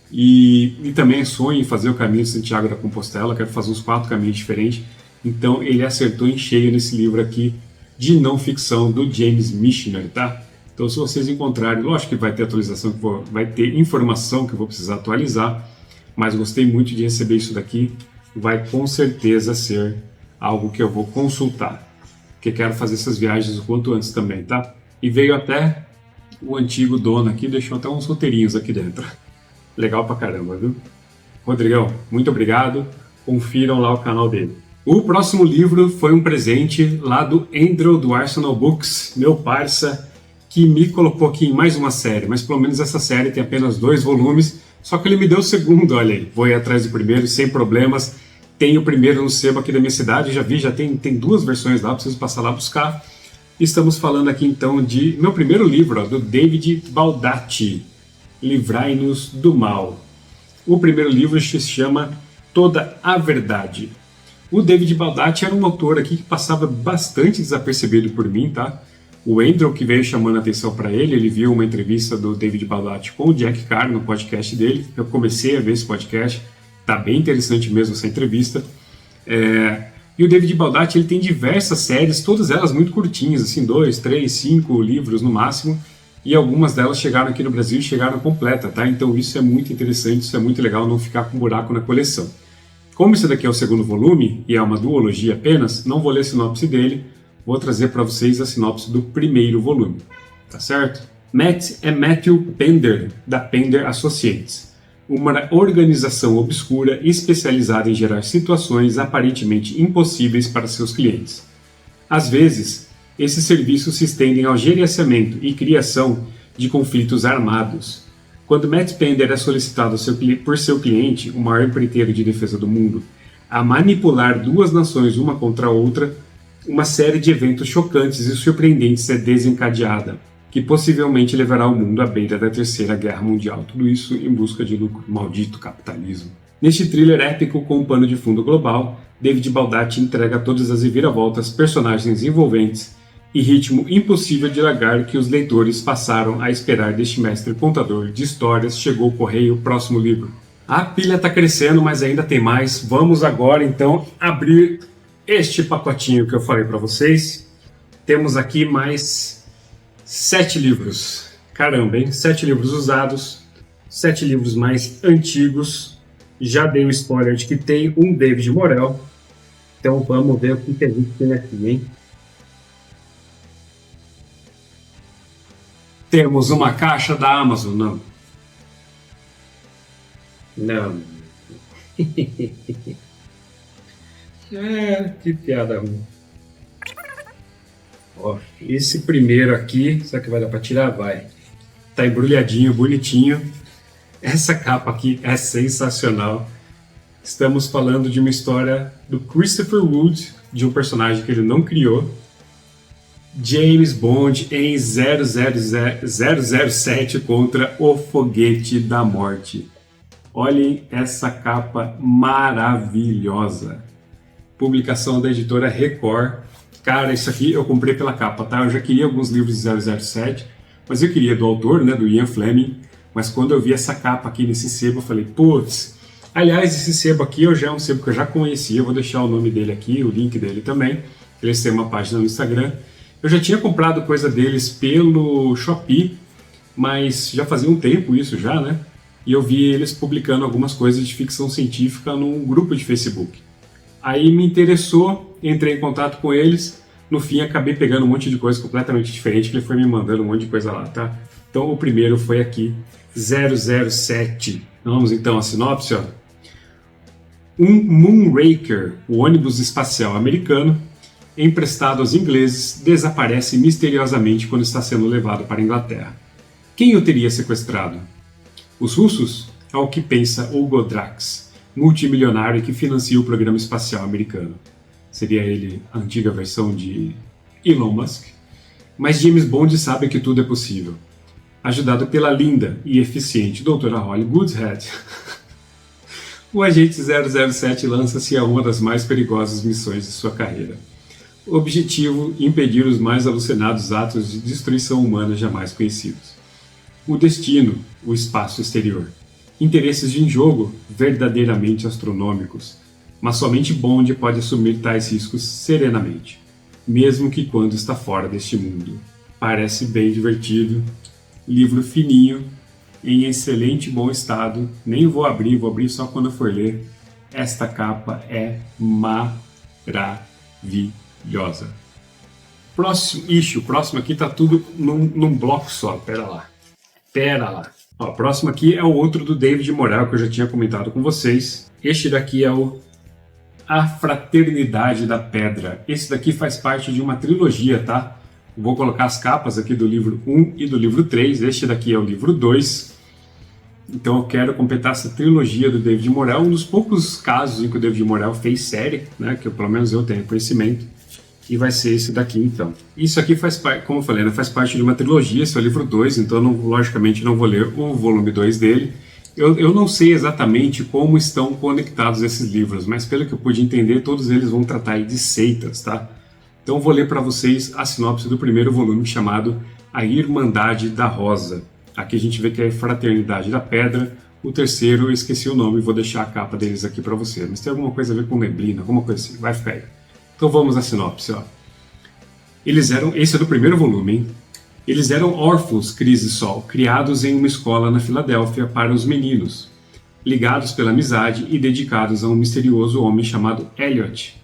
E também sonho em fazer o caminho de Santiago da Compostela, quero fazer uns 4 caminhos diferentes. Então ele acertou em cheio nesse livro aqui de não ficção do James Michener, tá? Então, se vocês encontrarem, lógico que vai ter atualização, vai ter informação que eu vou precisar atualizar, mas gostei muito de receber isso daqui, vai com certeza ser algo que eu vou consultar, porque quero fazer essas viagens o quanto antes também, tá? E veio até o antigo dono aqui, deixou até uns roteirinhos aqui dentro. Legal pra caramba, viu? Rodrigão, muito obrigado, confiram lá o canal dele. O próximo livro foi um presente lá do Andrew do Arsenal Books, meu parça, que me colocou aqui em mais uma série, mas pelo menos essa série tem apenas 2 volumes, só que ele me deu o segundo, olha aí, vou ir atrás do primeiro sem problemas, tem o primeiro no sebo aqui da minha cidade, já vi, já tem 2 versões lá, preciso passar lá buscar. Estamos falando aqui então de meu primeiro livro, ó, do David Baldacci, Livrai-nos do Mal. O primeiro livro se chama Toda a Verdade. O David Baldacci era um autor aqui que passava bastante desapercebido por mim, tá? O Andrew, que veio chamando a atenção para ele, ele viu uma entrevista do David Baldacci com o Jack Carr no podcast dele. Eu comecei a ver esse podcast, tá bem interessante mesmo essa entrevista. E o David Baldacci, ele tem diversas séries, todas elas muito curtinhas, assim, 2, 3, 5 livros no máximo, e algumas delas chegaram aqui no Brasil e chegaram completa, tá? Então isso é muito interessante, isso é muito legal, não ficar com buraco na coleção. Como esse daqui é o segundo volume, e é uma duologia apenas, não vou ler a sinopse dele, vou trazer para vocês a sinopse do primeiro volume, tá certo? Matt é Matthew Pender, da Pender Associates, uma organização obscura especializada em gerar situações aparentemente impossíveis para seus clientes. Às vezes, esses serviços se estendem ao gerenciamento e criação de conflitos armados. Quando Matt Pender é solicitado por seu cliente, o maior empreiteiro de defesa do mundo, a manipular 2 nações uma contra a outra, uma série de eventos chocantes e surpreendentes é desencadeada, que possivelmente levará o mundo à beira da Terceira Guerra Mundial. Tudo isso em busca de lucro, maldito capitalismo. Neste thriller épico com um pano de fundo global, David Baldacci entrega todas as reviravoltas, personagens envolventes e ritmo impossível de largar que os leitores passaram a esperar deste mestre contador de histórias. Chegou o correio, próximo livro. A pilha está crescendo, mas ainda tem mais. Vamos agora então abrir este pacotinho que eu falei para vocês. Temos aqui mais 7 livros. Caramba, hein? 7 livros usados, 7 livros mais antigos. Já dei um spoiler de que tem um David Morel. Então vamos ver o que a gente tem aqui, hein? Temos uma caixa da Amazon, não. Não. Que piada ruim. Ó, esse primeiro aqui, será que vai dar para tirar? Vai. Tá embrulhadinho, bonitinho. Essa capa aqui é sensacional. Estamos falando de uma história do Christopher Wood, de um personagem que ele não criou. James Bond em 007 contra o Foguete da Morte. Olhem essa capa maravilhosa. Publicação da editora Record. Cara, isso aqui eu comprei pela capa, tá? Eu já queria alguns livros de 007, mas eu queria do autor, né, do Ian Fleming. Mas quando eu vi essa capa aqui nesse sebo, eu falei, putz. Aliás, esse sebo aqui é um sebo que eu já conhecia. Eu vou deixar o nome dele aqui, o link dele também. Eles têm uma página no Instagram. Eu já tinha comprado coisa deles pelo Shopee, mas já fazia um tempo isso já, né? E eu vi eles publicando algumas coisas de ficção científica num grupo de Facebook. Aí me interessou, entrei em contato com eles. no fim acabei pegando um monte de coisa completamente diferente, que ele foi me mandando um monte de coisa lá, tá? Então o primeiro foi aqui, 007. Vamos então à sinopse, ó. Um Moonraker, o ônibus espacial americano, emprestado aos ingleses, desaparece misteriosamente quando está sendo levado para a Inglaterra. Quem o teria sequestrado? Os russos? Ao que pensa Hugo Drax, multimilionário que financia o programa espacial americano. Seria ele a antiga versão de Elon Musk? Mas James Bond sabe que tudo é possível. Ajudado pela linda e eficiente doutora Holly Goodhead, o agente 007 lança-se a uma das mais perigosas missões de sua carreira. O objetivo: impedir os mais alucinados atos de destruição humana jamais conhecidos. O destino: o espaço exterior. Interesses em jogo verdadeiramente astronômicos, mas somente Bond pode assumir tais riscos serenamente, mesmo que quando está fora deste mundo. Parece bem divertido, livro fininho, em excelente bom estado, nem vou abrir só quando eu for ler. Esta capa é maravilhosa. Próximo aqui tá tudo num bloco só, pera lá. Ó, próximo aqui é o outro do David Morrell, que eu já tinha comentado com vocês. Este daqui é o A Fraternidade da Pedra. Esse daqui faz parte de uma trilogia, tá? Vou colocar as capas aqui do livro 1 e do livro 3. Este daqui é o livro 2. Então eu quero completar essa trilogia do David Morrell. Um dos poucos casos em que o David Morrell fez série, né? Que pelo menos eu tenho conhecimento. E vai ser esse daqui, então. Isso aqui faz parte, como eu falei, né, faz parte de uma trilogia, esse é o livro 2, então logicamente não vou ler o volume 2 dele. Eu não sei exatamente como estão conectados esses livros, mas pelo que eu pude entender, todos eles vão tratar aí de seitas, tá? Então vou ler para vocês a sinopse do primeiro volume, chamado A Irmandade da Rosa. Aqui a gente vê que é a Fraternidade da Pedra. O terceiro, eu esqueci o nome, vou deixar a capa deles aqui para você. Mas tem alguma coisa a ver com neblina, alguma coisa assim, vai ficar aí. Então vamos à sinopse, ó. Esse é do primeiro volume, hein? Eles eram órfãos, Cris e Sol, criados em uma escola na Filadélfia para os meninos, ligados pela amizade e dedicados a um misterioso homem chamado Elliot.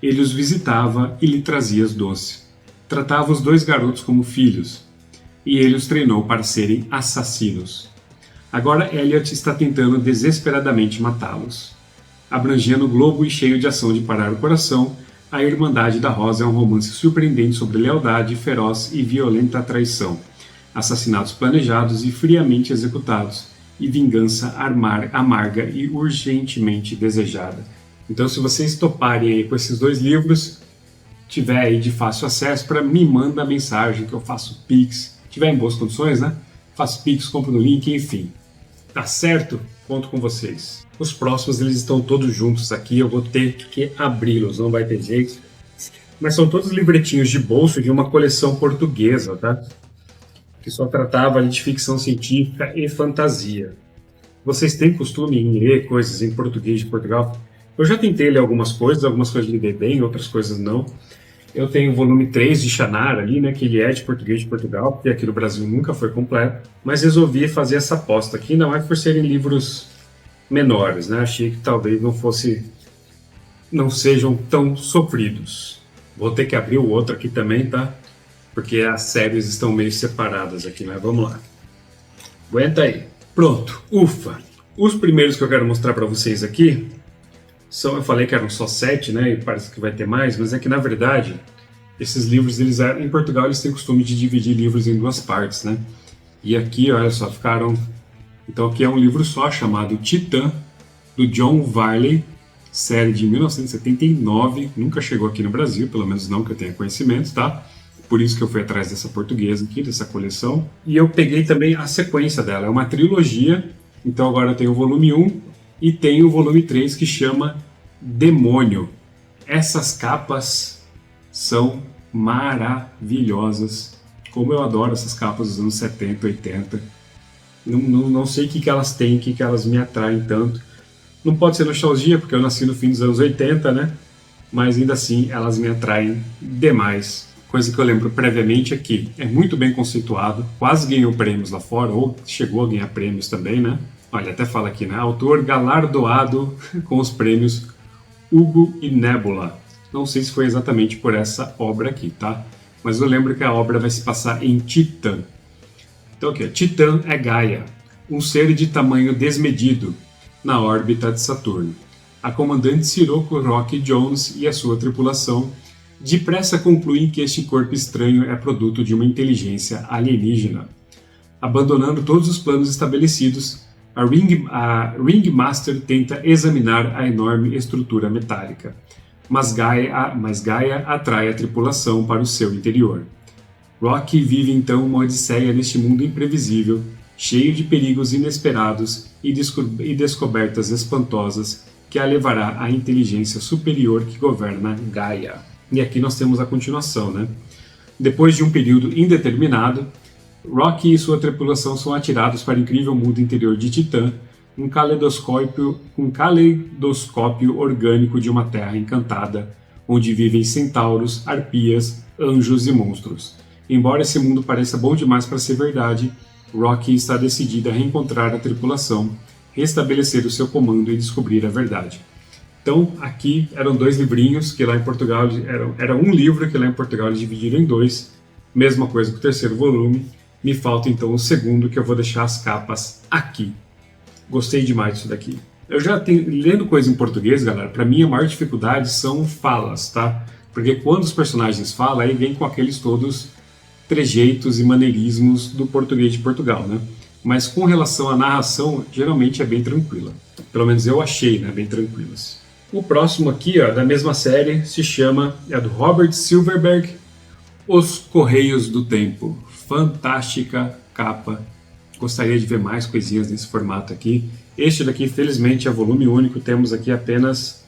Ele os visitava e lhe trazia as doces. Tratava os dois garotos como filhos, e ele os treinou para serem assassinos. Agora Elliot está tentando desesperadamente matá-los. Abrangendo o globo e cheio de ação de parar o coração, A Irmandade da Rosa é um romance surpreendente sobre lealdade, feroz e violenta traição, assassinatos planejados e friamente executados, e vingança amarga e urgentemente desejada. Então, se vocês toparem aí com esses dois livros, tiver aí de fácil acesso, me manda mensagem que eu faço Pix. Tiver em boas condições, né? Faço Pix, compro no link, enfim. Tá certo? Conto com vocês. Os próximos, eles estão todos juntos aqui, eu vou ter que abri-los, não vai ter jeito. Mas são todos livretinhos de bolso de uma coleção portuguesa, tá? Que só tratava de ficção científica e fantasia. Vocês têm costume em ler coisas em português de Portugal? Eu já tentei ler algumas coisas lidei bem, outras coisas não. Eu tenho o volume 3 de Shannara ali, né, que ele é de português de Portugal, porque aqui no Brasil nunca foi completo, mas resolvi fazer essa aposta aqui, não é por serem livros menores, né? Achei que talvez não sejam tão sofridos. Vou ter que abrir o outro aqui também, tá? Porque as séries estão meio separadas aqui, mas vamos lá. Aguenta aí. Pronto, ufa! Os primeiros que eu quero mostrar para vocês aqui eu falei que eram só 7, né? E parece que vai ter mais, mas é que na verdade esses livros, em Portugal, eles têm o costume de dividir livros em 2 partes, né? E aqui, olha só, ficaram. Então aqui é um livro só chamado Titã, do John Varley, série de 1979, nunca chegou aqui no Brasil, pelo menos não que eu tenha conhecimento, tá? Por isso que eu fui atrás dessa portuguesa aqui, dessa coleção. E eu peguei também a sequência dela, é uma trilogia, então agora eu tenho o volume 1 e tenho o volume 3 que chama Demônio. Essas capas são maravilhosas, como eu adoro essas capas dos anos 70, 80. Não sei o que elas têm, o que elas me atraem tanto. Não pode ser nostalgia, porque eu nasci no fim dos anos 80, né? Mas ainda assim, elas me atraem demais. Coisa que eu lembro previamente é que é muito bem conceituado, quase ganhou prêmios lá fora, ou chegou a ganhar prêmios também, né? Olha, até fala aqui, né? Autor galardoado com os prêmios Hugo e Nebula. Não sei se foi exatamente por essa obra aqui, tá? Mas eu lembro que a obra vai se passar em Titã. Então aqui, Titã é Gaia, um ser de tamanho desmedido na órbita de Saturno. A comandante Sirocco Rock Jones e a sua tripulação depressa concluem que este corpo estranho é produto de uma inteligência alienígena. Abandonando todos os planos estabelecidos, a Ringmaster tenta examinar a enorme estrutura metálica, mas Gaia atrai a tripulação para o seu interior. Rock vive então uma odisseia neste mundo imprevisível, cheio de perigos inesperados e descobertas espantosas que a levará à inteligência superior que governa Gaia. E aqui nós temos a continuação, né? Depois de um período indeterminado, Rock e sua tripulação são atirados para o incrível mundo interior de Titã, um caleidoscópio orgânico de uma terra encantada, onde vivem centauros, arpias, anjos e monstros. Embora esse mundo pareça bom demais para ser verdade, Rock está decidida a reencontrar a tripulação, restabelecer o seu comando e descobrir a verdade. Então, aqui eram 2 livrinhos, que lá em Portugal era um livro que lá em Portugal eles dividiram em 2, mesma coisa com o 3º volume. Me falta então o 2º, que eu vou deixar as capas aqui. Gostei demais disso daqui. Eu já tenho, lendo coisa em português, galera, para mim a maior dificuldade são falas, tá? Porque quando os personagens falam, aí vem com aqueles todos trejeitos e maneirismos do português de Portugal, né? Mas com relação à narração, geralmente é bem tranquila. Pelo menos eu achei, né? Bem tranquilas. O próximo aqui, ó, da mesma série, se chama, é do Robert Silverberg, Os Correios do Tempo. Fantástica capa. Gostaria de ver mais coisinhas nesse formato aqui. Este daqui, infelizmente, é volume único. Temos aqui apenas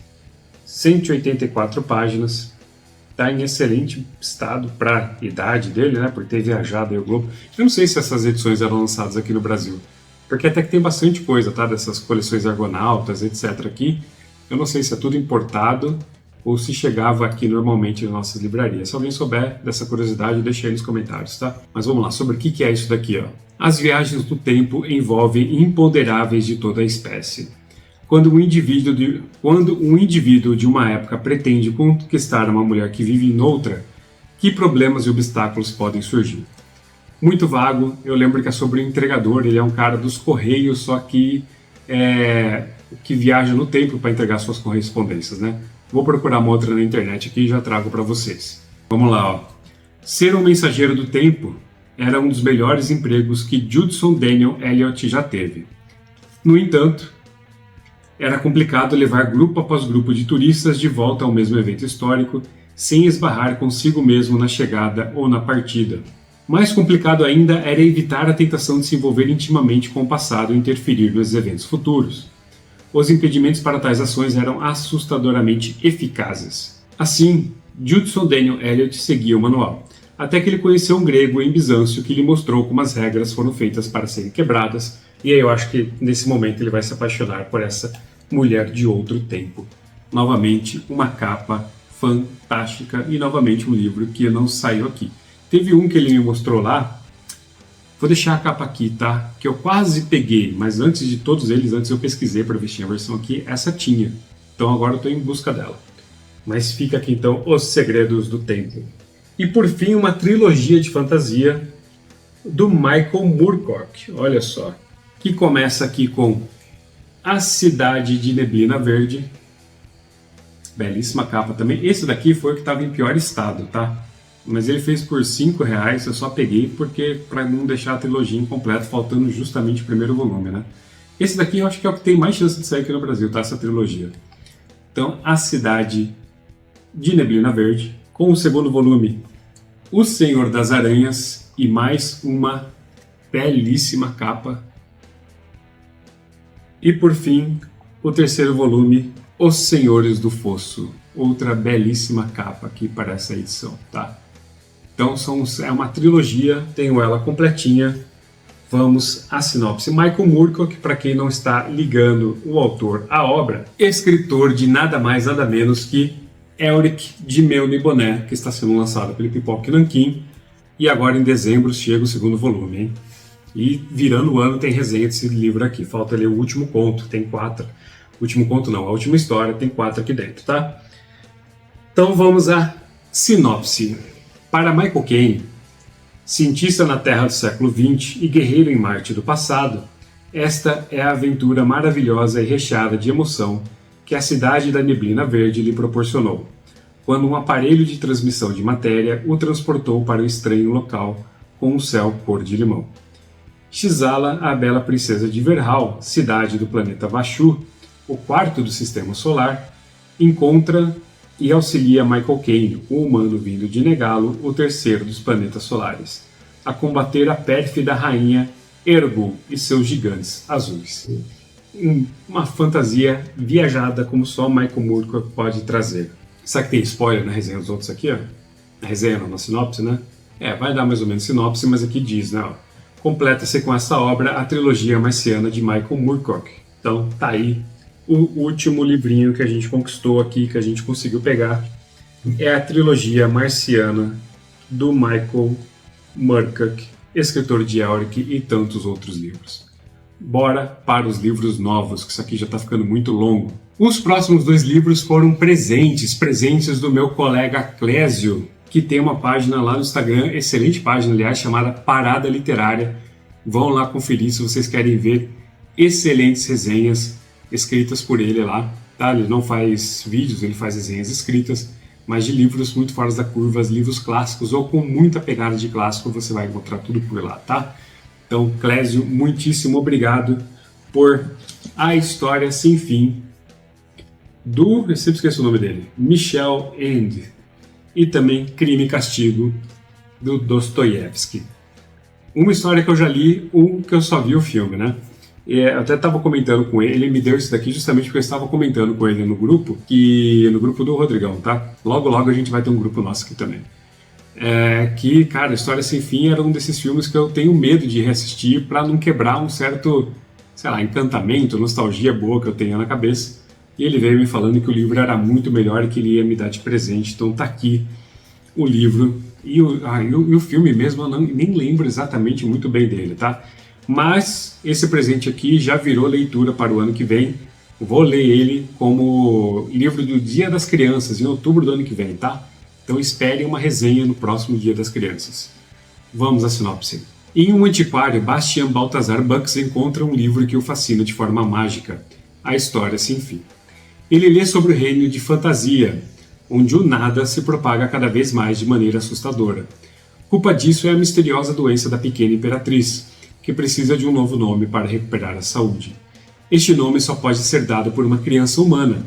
184 páginas. Está em excelente estado para a idade dele, né? Por ter viajado aí o globo. Eu não sei se essas edições eram lançadas aqui no Brasil. Porque até que tem bastante coisa, tá? Dessas coleções argonautas, etc. aqui. Eu não sei se é tudo importado ou se chegava aqui normalmente nas nossas livrarias. Se alguém souber dessa curiosidade, deixa aí nos comentários, tá? Mas vamos lá, sobre o que é isso daqui, ó. As viagens no tempo envolvem imponderáveis de toda a espécie. Quando um indivíduo de uma época pretende conquistar uma mulher que vive em outra, que problemas e obstáculos podem surgir? Muito vago, eu lembro que é sobre o entregador, ele é um cara dos correios, só que viaja no tempo para entregar suas correspondências, né? Vou procurar uma outra na internet aqui e já trago para vocês. Vamos lá, ó. Ser um mensageiro do tempo era um dos melhores empregos que Judson Daniel Elliott já teve. No entanto, era complicado levar grupo após grupo de turistas de volta ao mesmo evento histórico, sem esbarrar consigo mesmo na chegada ou na partida. Mais complicado ainda era evitar a tentação de se envolver intimamente com o passado e interferir nos eventos futuros. Os impedimentos para tais ações eram assustadoramente eficazes. Assim, Judson Daniel Elliott seguia o manual, até que ele conheceu um grego em Bizâncio que lhe mostrou como as regras foram feitas para serem quebradas, e aí eu acho que nesse momento ele vai se apaixonar por essa mulher de outro tempo. Novamente, uma capa fantástica e novamente um livro que não saiu aqui. Teve um que ele me mostrou lá. Vou deixar a capa aqui, tá? Que eu quase peguei, mas antes de todos eles, antes eu pesquisei para ver se tinha a versão aqui, essa tinha. Então agora eu estou em busca dela. Mas fica aqui então Os Segredos do Tempo. E por fim, uma trilogia de fantasia do Michael Moorcock, olha só. Que começa aqui com A Cidade de Neblina Verde. Belíssima capa também. Esse daqui foi o que estava em pior estado, tá? Mas ele fez por R$5, eu só peguei porque para não deixar a trilogia incompleta, faltando justamente o primeiro volume, né? Esse daqui eu acho que é o que tem mais chance de sair aqui no Brasil, tá? Essa trilogia. Então, A Cidade de Neblina Verde, com o segundo volume, O Senhor das Aranhas, e mais uma belíssima capa. E por fim, o terceiro volume, Os Senhores do Fosso, outra belíssima capa aqui para essa edição, tá? Então é uma trilogia, tenho ela completinha. Vamos à sinopse. Michael Moorcock, para quem não está ligando o autor à obra, escritor de nada mais nada menos que Elric de Meulniboné, que está sendo lançado pelo Pipoca Nanquim, e agora em dezembro chega o segundo volume, hein? E virando o ano tem resenha desse livro aqui. Falta ali o último conto, tem 4. O último conto não, a última história, tem 4 aqui dentro, tá? Então vamos à sinopse. Para Michael Caine, cientista na Terra do século XX e guerreiro em Marte do passado, esta é a aventura maravilhosa e recheada de emoção que a cidade da Neblina Verde lhe proporcionou, quando um aparelho de transmissão de matéria o transportou para um estranho local com um céu cor de limão. Xala, a bela princesa de Verhal, cidade do planeta Vashu, o quarto do sistema solar, encontra e auxilia Michael Caine, um humano vindo de Negalo, o terceiro dos planetas solares, a combater a pérfida rainha Ergo e seus gigantes azuis. Uma fantasia viajada como só Michael Moorcock pode trazer. Será que tem spoiler na resenha dos outros aqui? Ó? Na resenha, não, na sinopse, né? Vai dar mais ou menos sinopse, mas aqui diz, né? Completa-se com essa obra a trilogia marciana de Michael Moorcock. Então tá aí o último livrinho que a gente conquistou aqui, que a gente conseguiu pegar. É a trilogia marciana do Michael Moorcock, escritor de Elric e tantos outros livros. Bora para os livros novos, que isso aqui já está ficando muito longo. Os próximos 2 livros foram presentes do meu colega Clésio, que tem uma página lá no Instagram, excelente página, aliás, chamada Parada Literária. Vão lá conferir se vocês querem ver excelentes resenhas escritas por ele lá. Tá? Ele não faz vídeos, ele faz resenhas escritas, mas de livros muito fora da curva, livros clássicos ou com muita pegada de clássico, você vai encontrar tudo por lá, tá? Então, Clésio, muitíssimo obrigado por A História Sem Fim do, eu sempre esqueço o nome dele, Michel Ende, e também Crime e Castigo do Dostoiévski. Uma história que eu já li, que eu só vi o filme, né? Eu até estava comentando com ele me deu isso daqui justamente porque eu estava comentando com ele no grupo, no grupo do Rodrigão, tá? Logo a gente vai ter um grupo nosso aqui também. Que, cara, História Sem Fim era um desses filmes que eu tenho medo de reassistir para não quebrar um certo, sei lá, encantamento, nostalgia boa que eu tenho na cabeça. E ele veio me falando que o livro era muito melhor e que ele ia me dar de presente, então tá aqui o livro. E o filme mesmo, eu nem lembro exatamente muito bem dele, tá? Mas esse presente aqui já virou leitura para o ano que vem. Vou ler ele como livro do Dia das Crianças, em outubro do ano que vem, tá? Então esperem uma resenha no próximo Dia das Crianças. Vamos à sinopse. Em um antiquário, Bastian Balthazar Bux encontra um livro que o fascina de forma mágica, A História Sem Fim. Ele lê sobre o reino de fantasia, onde o nada se propaga cada vez mais de maneira assustadora. Culpa disso é a misteriosa doença da pequena imperatriz, que precisa de um novo nome para recuperar a saúde. Este nome só pode ser dado por uma criança humana.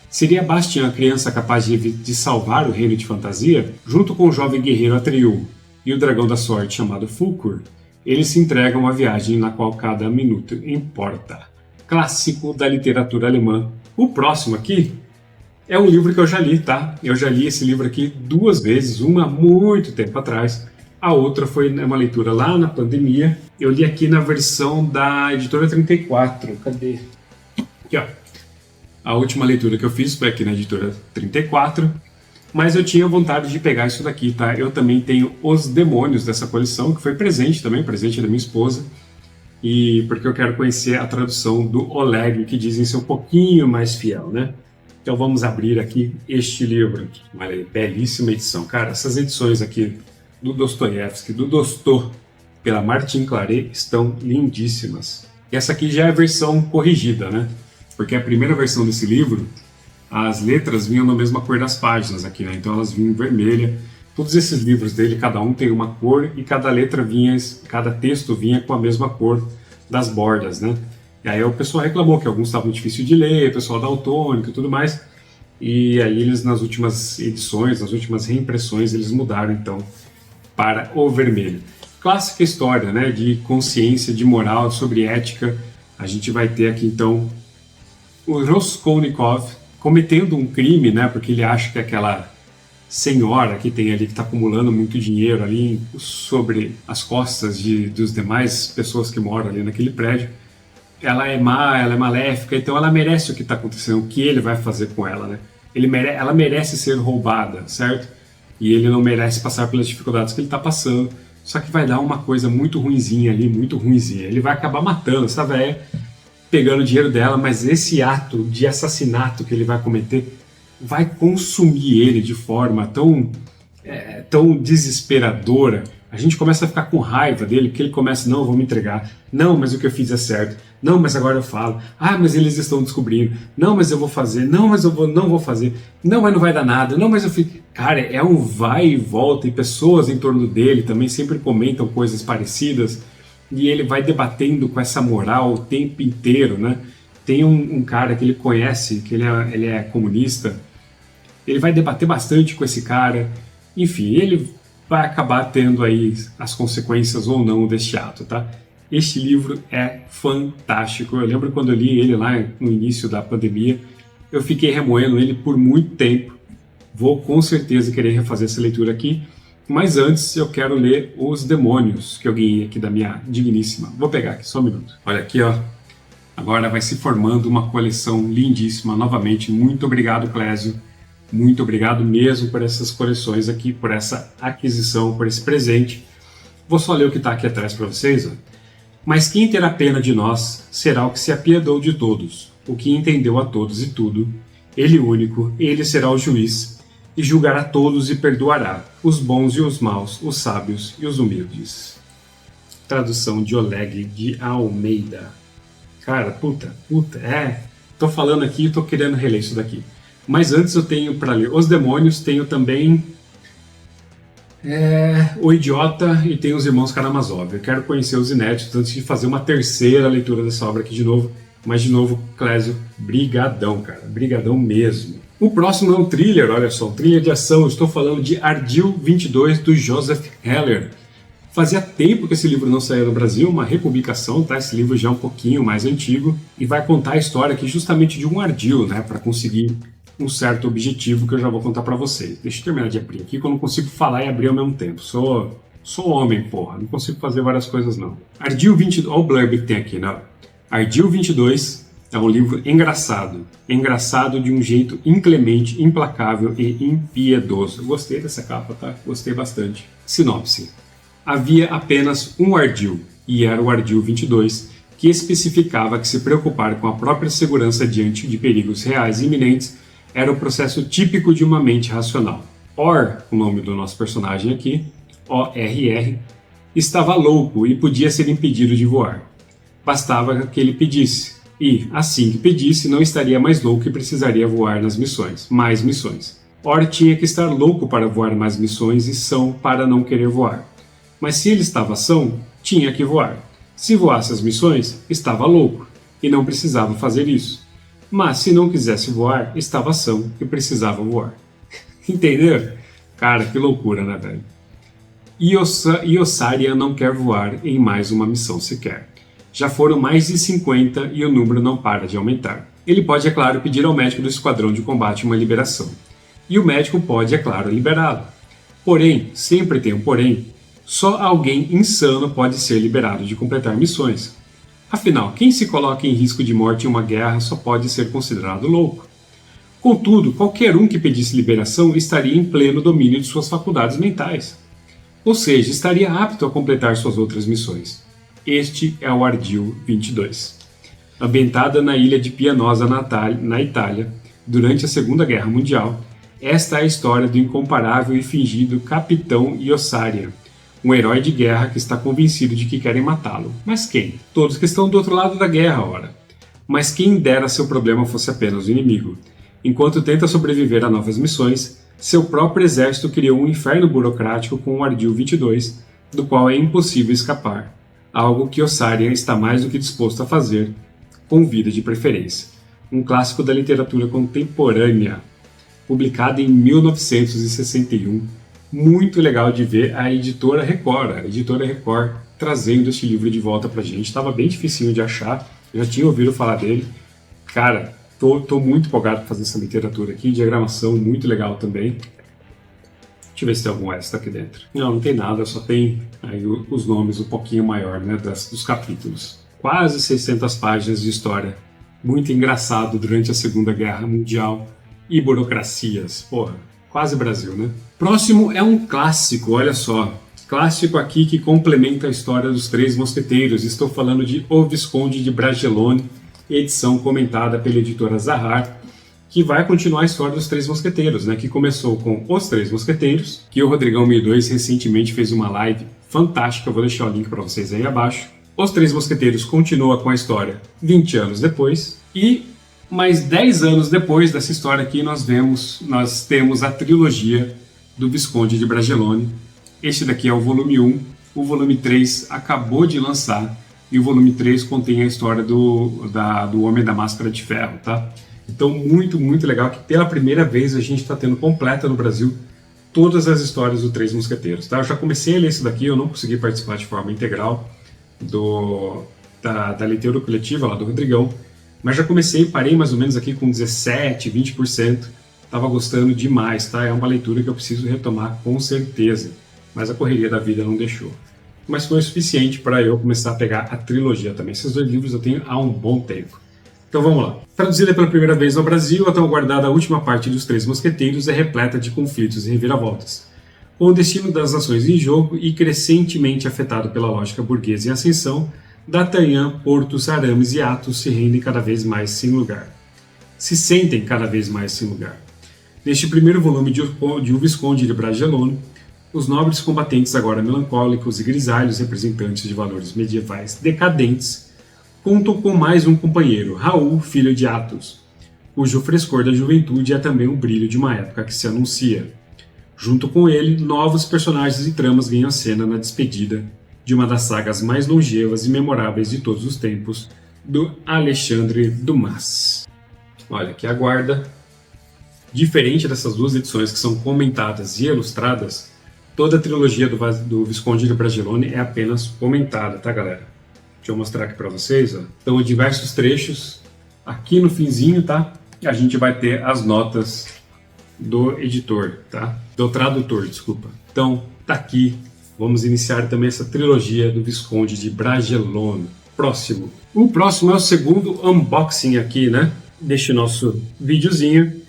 Seria Bastian a criança capaz de salvar o reino de fantasia? Junto com o jovem guerreiro Atreyu e o dragão da sorte chamado Fulkur, eles se entregam à viagem na qual cada minuto importa. Clássico da literatura alemã. O próximo aqui é um livro que eu já li, tá? Eu já li esse livro aqui 2 vezes, uma há muito tempo atrás, a outra foi uma leitura lá na pandemia. Eu li aqui na versão da editora 34. Cadê? Aqui, ó. A última leitura que eu fiz foi aqui na editora 34, mas eu tinha vontade de pegar isso daqui, tá? Eu também tenho Os Demônios dessa coleção, que foi presente também, presente da minha esposa, e porque eu quero conhecer a tradução do Oleg, que dizem ser um pouquinho mais fiel, né? Então vamos abrir aqui este livro. Olha aí, belíssima edição. Cara, essas edições aqui do Dostoiévski, do Dostô, pela Martin Claret, estão lindíssimas. E essa aqui já é a versão corrigida, né? Porque a primeira versão desse livro, as letras vinham na mesma cor das páginas aqui, né? Então elas vinham em vermelha. Todos esses livros dele, cada um tem uma cor e cada letra vinha, cada texto vinha com a mesma cor das bordas, né? E aí o pessoal reclamou que alguns estavam difíceis de ler, o pessoal daltônico e tudo mais. E aí eles, nas últimas edições, nas últimas reimpressões, eles mudaram então para o vermelho. Clássica história, né? De consciência, de moral, sobre ética. A gente vai ter aqui então o Raskolnikov cometendo um crime, né? Porque ele acha que aquela senhora que tem ali, que está acumulando muito dinheiro ali sobre as costas dos demais pessoas que moram ali naquele prédio, ela é má, ela é maléfica, então ela merece o que está acontecendo, o que ele vai fazer com ela, né? Ela merece ser roubada, certo? E ele não merece passar pelas dificuldades que ele está passando, só que vai dar uma coisa muito ruinzinha ali, muito ruinzinha. Ele vai acabar matando essa velha, pegando o dinheiro dela, mas esse ato de assassinato que ele vai cometer vai consumir ele de forma tão desesperadora. A gente começa a ficar com raiva dele, porque ele começa, não, eu vou me entregar, não, mas o que eu fiz é certo, não, mas agora eu falo, mas eles estão descobrindo, não, mas eu vou fazer, não, mas não vou fazer, não, mas não vai dar nada, não, mas eu fiz... Cara, é um vai e volta, e pessoas em torno dele também sempre comentam coisas parecidas, e ele vai debatendo com essa moral o tempo inteiro, né? Tem um cara que ele conhece, que ele é comunista, ele vai debater bastante com esse cara, enfim, ele vai acabar tendo aí as consequências ou não deste ato, tá? Este livro é fantástico, eu lembro quando eu li ele lá no início da pandemia, eu fiquei remoendo ele por muito tempo, vou com certeza querer refazer essa leitura aqui, mas antes eu quero ler Os Demônios, que eu ganhei aqui da minha digníssima. Vou pegar aqui, só um minuto. Olha aqui, ó. Agora vai se formando uma coleção lindíssima novamente. Muito obrigado, Clésio. Muito obrigado mesmo por essas coleções aqui, por essa aquisição, por esse presente. Vou só ler o que está aqui atrás para vocês. Ó. Mas quem terá pena de nós será o que se apiedou de todos, o que entendeu a todos e tudo. Ele único, ele será o juiz, e julgará todos e perdoará, os bons e os maus, os sábios e os humildes. Tradução de Oleg de Almeida. Cara, puta, tô falando aqui e tô querendo reler isso daqui. Mas antes eu tenho para ler Os Demônios, tenho também O Idiota e tenho Os Irmãos Karamazov. Eu quero conhecer os inéditos antes de fazer uma terceira leitura dessa obra aqui de novo. Mas de novo, Clésio, brigadão, cara, brigadão mesmo. O próximo é um thriller, olha só, um thriller de ação. Eu estou falando de Ardil 22, do Joseph Heller. Fazia tempo que esse livro não saía no Brasil, uma republicação, tá? Esse livro já é um pouquinho mais antigo e vai contar a história aqui justamente de um ardil, né? Para conseguir um certo objetivo que eu já vou contar para vocês. Deixa eu terminar de abrir aqui, que eu não consigo falar e abrir ao mesmo tempo. Sou homem, porra, não consigo fazer várias coisas não. Ardil 22, olha o blurb que tem aqui, né? Ardil 22 é um livro engraçado. Engraçado de um jeito inclemente, implacável e impiedoso. Eu gostei dessa capa, tá? Gostei bastante. Sinopse. Havia apenas um ardil, e era o Ardil 22, que especificava que se preocupar com a própria segurança diante de perigos reais e iminentes era o processo típico de uma mente racional. Or, o nome do nosso personagem aqui, O-R-R, estava louco e podia ser impedido de voar. Bastava que ele pedisse, e, assim que pedisse, não estaria mais louco e precisaria voar nas missões, mais missões. Or tinha que estar louco para voar mais missões e são para não querer voar. Mas se ele estava são, tinha que voar. Se voasse as missões, estava louco e não precisava fazer isso. Mas se não quisesse voar, estava são e precisava voar. Entenderam? Cara, que loucura, né, velho? Yossarian não quer voar em mais uma missão sequer. Já foram mais de 50 e o número não para de aumentar. Ele pode, é claro, pedir ao médico do esquadrão de combate uma liberação. E o médico pode, é claro, liberá-lo. Porém, sempre tem um porém, só alguém insano pode ser liberado de completar missões. Afinal, quem se coloca em risco de morte em uma guerra só pode ser considerado louco. Contudo, qualquer um que pedisse liberação estaria em pleno domínio de suas faculdades mentais. Ou seja, estaria apto a completar suas outras missões. Este é o Ardil 22. Ambientada na ilha de Pianosa, na Itália, durante a Segunda Guerra Mundial, esta é a história do incomparável e fingido Capitão Yossarian, um herói de guerra que está convencido de que querem matá-lo. Mas quem? Todos que estão do outro lado da guerra, ora. Mas quem dera seu problema fosse apenas o inimigo. Enquanto tenta sobreviver a novas missões, seu próprio exército criou um inferno burocrático com o Ardil 22, do qual é impossível escapar. Algo que Yossarian está mais do que disposto a fazer, com vida de preferência. Um clássico da literatura contemporânea, publicado em 1961, muito legal de ver a Editora Record trazendo este livro de volta pra gente. Estava bem dificinho de achar, eu já tinha ouvido falar dele. Cara, tô muito empolgado para fazer essa literatura aqui, diagramação muito legal também. Deixa eu ver se tem algum extra aqui dentro. Não tem nada, só tem aí os nomes um pouquinho maior, né, dos capítulos. Quase 600 páginas de história. Muito engraçado durante a Segunda Guerra Mundial e burocracias. Porra, quase Brasil, né? Próximo é um clássico, olha só. Clássico aqui que complementa a história dos Três Mosqueteiros. Estou falando de O Visconde de Bragelonne, edição comentada pela editora Zahar, que vai continuar a história dos Três Mosqueteiros, né? Que começou com Os Três Mosqueteiros, que o Rodrigão 1002 recentemente fez uma live fantástica, eu vou deixar o link para vocês aí abaixo. Os Três Mosqueteiros continua com a história 20 anos depois, e mais 10 anos depois dessa história aqui nós temos a trilogia do Visconde de Bragelonne. Este daqui é o volume 1, o volume 3 acabou de lançar, e o volume 3 contém a história do Homem da Máscara de Ferro, tá? Então, muito, muito legal que pela primeira vez a gente está tendo completa no Brasil todas as histórias do Três Mosqueteiros, tá? Eu já comecei a ler isso daqui, eu não consegui participar de forma integral da leitura coletiva lá do Rodrigão, mas já comecei, parei mais ou menos aqui com 17, 20%, estava gostando demais, tá? É uma leitura que eu preciso retomar com certeza, mas a correria da vida não deixou. Mas foi o suficiente para eu começar a pegar a trilogia também. Esses 2 livros eu tenho há um bom tempo. Então vamos lá. Traduzida pela primeira vez no Brasil, a tão aguardada última parte dos Três Mosqueteiros é repleta de conflitos e reviravoltas. Com o destino das nações em jogo e crescentemente afetado pela lógica burguesa em ascensão, D'Artagnan, Porthos, Aramis e Athos se rendem cada vez mais sem lugar. Se sentem cada vez mais sem lugar. Neste primeiro volume de O Visconde de Bragelonne, os nobres combatentes, agora melancólicos e grisalhos representantes de valores medievais decadentes, contam com mais um companheiro, Raul, filho de Athos, cujo frescor da juventude é também o brilho de uma época que se anuncia. Junto com ele, novos personagens e tramas ganham cena na despedida de uma das sagas mais longevas e memoráveis de todos os tempos, do Alexandre Dumas. Olha, que aguarda. Diferente dessas 2 edições que são comentadas e ilustradas, toda a trilogia do Visconde de Bragelonne é apenas comentada, tá, galera? Deixa eu mostrar aqui para vocês, ó. Então, em diversos trechos, aqui no finzinho, tá? A gente vai ter as notas do editor, tá? Do tradutor, desculpa. Então, tá aqui. Vamos iniciar também essa trilogia do Visconde de Bragelonne. Próximo. O próximo é o segundo unboxing aqui, né? Deste nosso videozinho.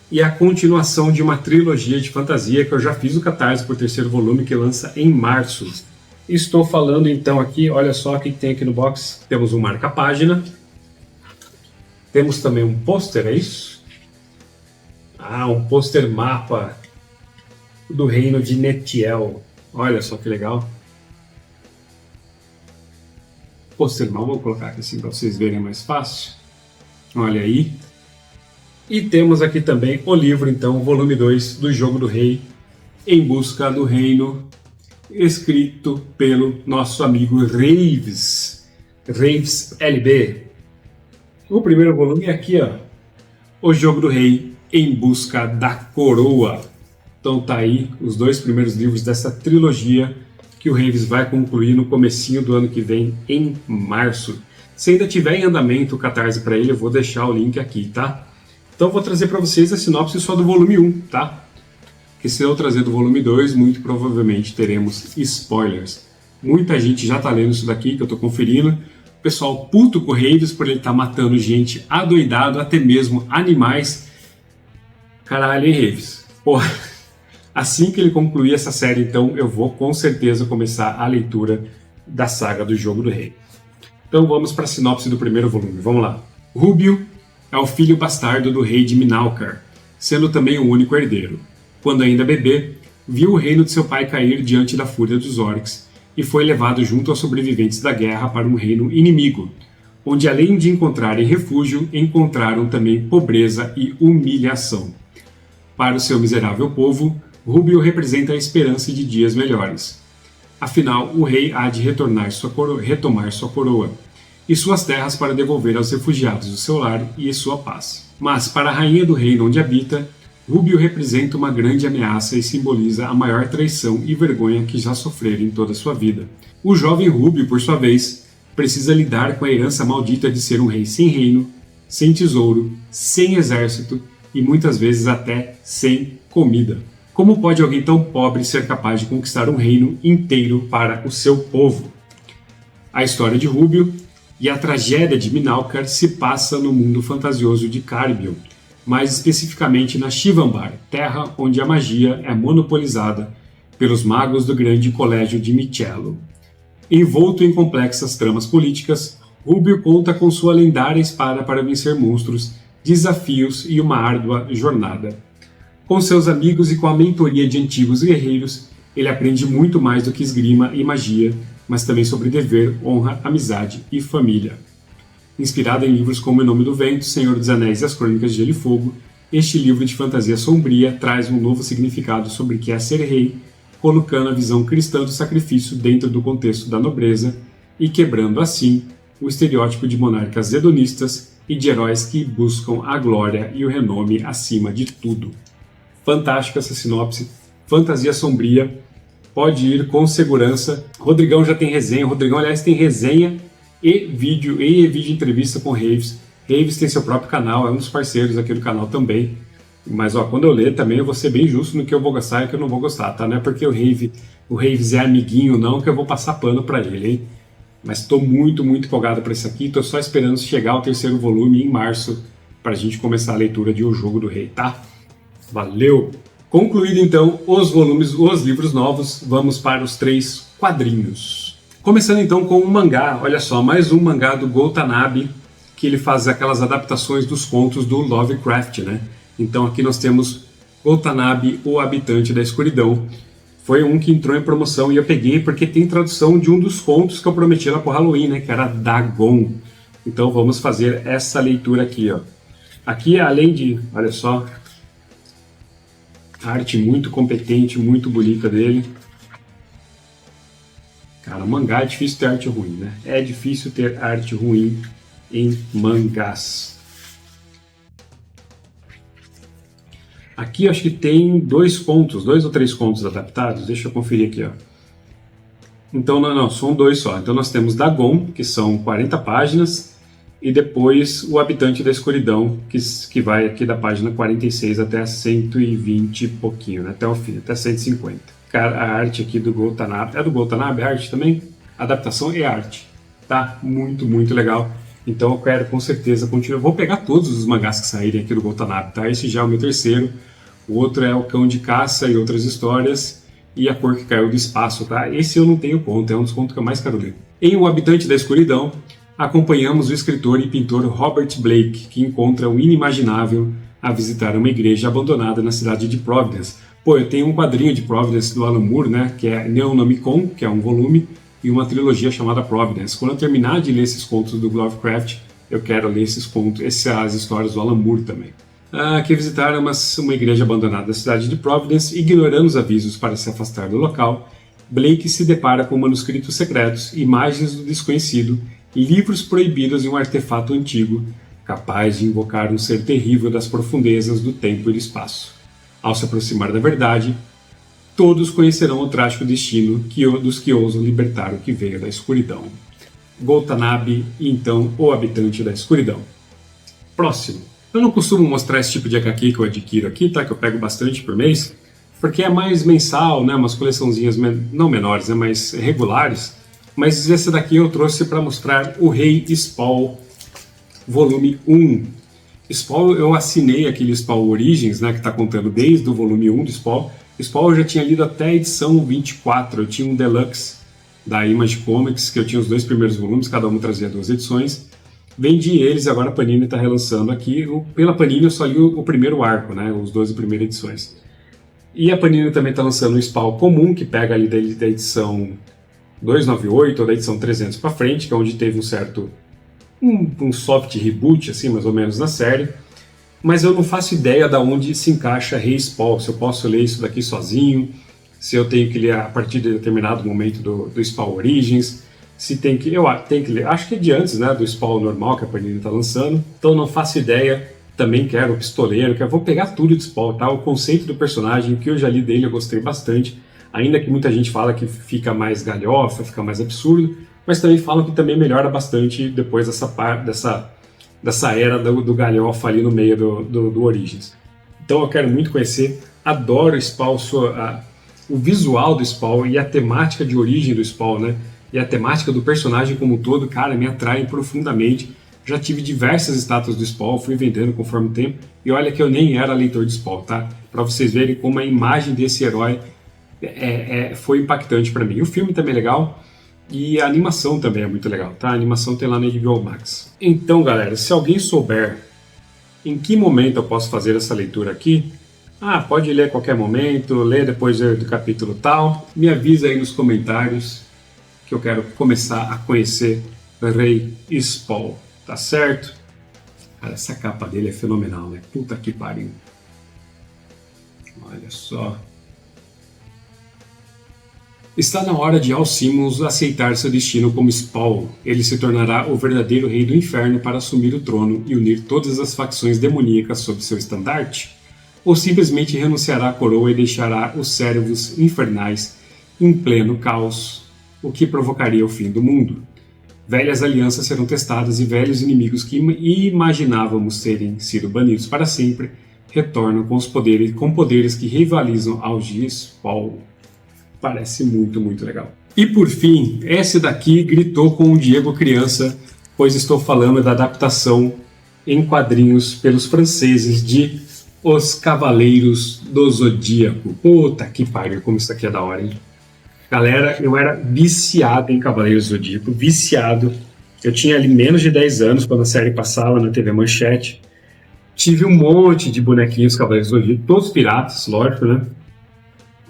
E a continuação de uma trilogia de fantasia que eu já fiz o Catarse por 3º volume, que lança em março. Estou falando então aqui, olha só o que tem aqui no box. Temos um marca-página. Temos também um pôster, é isso? Ah, um pôster mapa do reino de Netiel. Olha só que legal. Pôster mal, vou colocar aqui assim para vocês verem mais fácil. Olha aí. E temos aqui também o livro, então, volume 2 do Jogo do Rei, Em Busca do Reino, escrito pelo nosso amigo Reeves LB. O primeiro volume é aqui, ó, O Jogo do Rei, Em Busca da Coroa. Então tá aí os 2 primeiros livros dessa trilogia que o Reeves vai concluir no comecinho do ano que vem, em março. Se ainda tiver em andamento o Catarse para ele, eu vou deixar o link aqui, tá? Então vou trazer para vocês a sinopse só do volume 1, tá? Porque se eu trazer do volume 2, muito provavelmente teremos spoilers. Muita gente já tá lendo isso daqui, que eu tô conferindo. O pessoal puto com o Reeves por ele tá matando gente adoidado, até mesmo animais. Caralho, hein, Reeves? Porra, assim que ele concluir essa série, então, eu vou com certeza começar a leitura da saga do Jogo do Rei. Então vamos para a sinopse do primeiro volume, vamos lá. Rúbio é o filho bastardo do rei de Minalcar, sendo também o único herdeiro. Quando ainda bebê, viu o reino de seu pai cair diante da fúria dos orcs e foi levado junto aos sobreviventes da guerra para um reino inimigo, onde além de encontrarem refúgio, encontraram também pobreza e humilhação. Para o seu miserável povo, Rúbio representa a esperança de dias melhores. Afinal, o rei há de retomar sua coroa e suas terras para devolver aos refugiados o seu lar e sua paz. Mas, para a rainha do reino onde habita, Rúbio representa uma grande ameaça e simboliza a maior traição e vergonha que já sofrera em toda a sua vida. O jovem Rúbio, por sua vez, precisa lidar com a herança maldita de ser um rei sem reino, sem tesouro, sem exército e muitas vezes até sem comida. Como pode alguém tão pobre ser capaz de conquistar um reino inteiro para o seu povo? A história de Rúbio e a tragédia de Minalcar se passa no mundo fantasioso de Carbion, mais especificamente na Shivambar, terra onde a magia é monopolizada pelos magos do grande colégio de Michello. Envolto em complexas tramas políticas, Rúbio conta com sua lendária espada para vencer monstros desafios e uma árdua jornada. Com seus amigos e com a mentoria de antigos guerreiros, ele aprende muito mais do que esgrima e magia, mas também sobre dever, honra, amizade e família. Inspirado em livros como O Nome do Vento, Senhor dos Anéis e As Crônicas de Gelo e Fogo, este livro de fantasia sombria traz um novo significado sobre o que é ser rei, colocando a visão cristã do sacrifício dentro do contexto da nobreza e quebrando, assim, o estereótipo de monarcas hedonistas e de heróis que buscam a glória e o renome acima de tudo. Fantástica essa sinopse, fantasia sombria, pode ir com segurança. Rodrigão já tem resenha, Rodrigão, aliás, tem resenha e vídeo entrevista com Raves. Raves tem seu próprio canal, é um dos parceiros aqui do canal também. Mas ó, quando eu ler também eu vou ser bem justo no que eu vou gostar e no que eu não vou gostar, tá? Não é porque o Raves é amiguinho não que eu vou passar pano pra ele, hein? Mas estou muito empolgado para isso aqui, estou só esperando chegar ao terceiro volume em março para a gente começar a leitura de O Jogo do Rei, tá? Valeu! Concluído então os livros novos, vamos para os 3 quadrinhos. Começando então com um mangá, olha só, mais um mangá do Go Tanabe, que ele faz aquelas adaptações dos contos do Lovecraft, né? Então aqui nós temos Go Tanabe, O Habitante da Escuridão. Foi um que entrou em promoção e eu peguei porque tem tradução de um dos contos que eu prometi lá pro Halloween, né? Que era Dagon. Então vamos fazer essa leitura aqui, ó. Aqui, além de, olha só, arte muito competente, muito bonita dele. Cara, mangá é difícil ter arte ruim, né? É difícil ter arte ruim em mangás. Aqui eu acho que tem 2 ou 3 contos adaptados. Deixa eu conferir aqui, ó. Então, não, são 2 só. Então nós temos Dagon, que são 40 páginas, e depois O Habitante da Escuridão, que vai aqui da página 46 até 120 e pouquinho, né? Até o fim, até 150. Cara, a arte aqui do Go Tanabe, é do Go Tanabe a arte também? Adaptação e arte, tá? Muito legal. Então eu quero com certeza continuar. Vou pegar todos os mangás que saírem aqui do Go Tanabe, tá? Esse já é o meu terceiro. O outro é O Cão de Caça e Outras Histórias. E A Cor que Caiu do Espaço, tá? Esse eu não tenho conta, é um dos contos que eu mais quero ler. Em O Habitante da Escuridão, acompanhamos o escritor e pintor Robert Blake, que encontra o inimaginável a visitar uma igreja abandonada na cidade de Providence. Pô, eu tenho um quadrinho de Providence do Alan Moore, né? Que é Neonomicon, que é um volume, e uma trilogia chamada Providence. Quando eu terminar de ler esses contos do Lovecraft, eu quero ler esses contos, essas histórias do Alan Moore também. Que visitaram uma igreja abandonada da cidade de Providence, ignorando os avisos para se afastar do local. Blake se depara com manuscritos secretos, imagens do desconhecido, livros proibidos e um artefato antigo, capaz de invocar um ser terrível das profundezas do tempo e do espaço. Ao se aproximar da verdade, todos conhecerão o trágico destino dos que ousam libertar o que veio da escuridão. Go Tanabe e então O Habitante da Escuridão. Próximo. Eu não costumo mostrar esse tipo de HQ que eu adquiro aqui, tá? Que eu pego bastante por mês, porque é mais mensal, né? Umas coleçãozinhas não menores, né? Mas regulares. Mas esse daqui eu trouxe para mostrar O Rei Spawn, volume 1. Spawn, eu assinei aquele Spawn Origins, né? Que está contando desde o volume 1 do Spawn. Spawn eu já tinha lido até a edição 24, eu tinha um Deluxe da Image Comics, que eu tinha os 2 primeiros volumes, cada um trazia 2 edições. Vendi eles, agora a Panini está relançando aqui. Pela Panini eu só li o primeiro arco, né, os 12 primeiras edições. E a Panini também está lançando um Spawn comum, que pega ali da edição 298 ou da edição 300 para frente, que é onde teve um certo um soft reboot, assim, mais ou menos, na série. Mas eu não faço ideia de onde se encaixa Rei Spawn, se eu posso ler isso daqui sozinho, se eu tenho que ler a partir de determinado momento do Spawn Origins, se tem que, eu tenho que ler, acho que é de antes, né, do Spawn normal que a Panini está lançando, então não faço ideia, também quero o Pistoleiro, vou pegar tudo de Spawn, tá? O conceito do personagem, o que eu já li dele eu gostei bastante, ainda que muita gente fala que fica mais galhofa, fica mais absurdo, mas também falam que também melhora bastante depois dessa era do galhofa ali no meio do Origins. Então eu quero muito conhecer, adoro o Spawn, o visual do Spawn e a temática de origem do Spawn, né? E a temática do personagem como um todo, cara, me atraem profundamente. Já tive diversas estátuas do Spawn, fui vendendo conforme o tempo, e olha que eu nem era leitor de Spawn, tá? Para vocês verem como a imagem desse herói foi impactante para mim. O filme também é legal, e a animação também é muito legal, tá? A animação tem lá na HBO Max. Então, galera, se alguém souber Em que momento eu posso fazer essa leitura aqui? Ah, pode ler a qualquer momento, ler depois do capítulo tal. Me avisa aí nos comentários que eu quero começar a conhecer Rei Spawn, tá certo? Cara, essa capa dele é fenomenal, né? Puta que pariu. Olha só. Está na hora de Alcimos aceitar seu destino como Spawn. Ele se tornará o verdadeiro rei do inferno para assumir o trono e unir todas as facções demoníacas sob seu estandarte? Ou simplesmente renunciará à coroa e deixará os servos infernais em pleno caos, o que provocaria o fim do mundo? Velhas alianças serão testadas e velhos inimigos que imaginávamos terem sido banidos para sempre retornam com poderes que rivalizam aos de Spawn. Parece muito, muito legal. E por fim, esse daqui gritou com o Diego criança, pois estou falando da adaptação em quadrinhos pelos franceses de Os Cavaleiros do Zodíaco. Puta que pariu, como isso aqui é da hora, hein? Galera, eu era viciado em Cavaleiros do Zodíaco, viciado. Eu tinha ali menos de 10 anos quando a série passava na TV Manchete. Tive um monte de bonequinhos Cavaleiros do Zodíaco, todos piratas, lógico, né?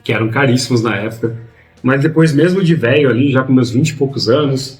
Que eram caríssimos na época. Mas depois, mesmo de velho ali, já com meus 20 e poucos anos,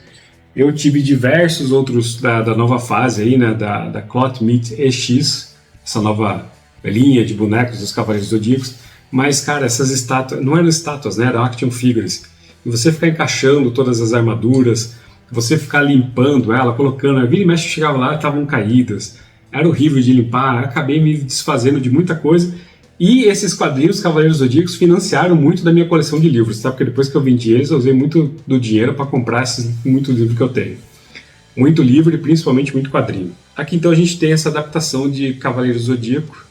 eu tive diversos outros da nova fase aí, né? Da Cloth Meat EX, essa nova linha de bonecos dos Cavaleiros Zodíacos. Mas, cara, essas estátuas, não eram estátuas, né? Eram action figures. E você ficar encaixando todas as armaduras, você ficar limpando ela, colocando, vira e mexe, chegava lá, estavam caídas. Era horrível de limpar, acabei me desfazendo de muita coisa. E esses quadrinhos Cavaleiros Zodíacos financiaram muito da minha coleção de livros, tá? Porque depois que eu vendi eles, eu usei muito do dinheiro para comprar esses muitos livros que eu tenho. Muito livro e principalmente muito quadrinho. Aqui então a gente tem essa adaptação de Cavaleiros Zodíaco.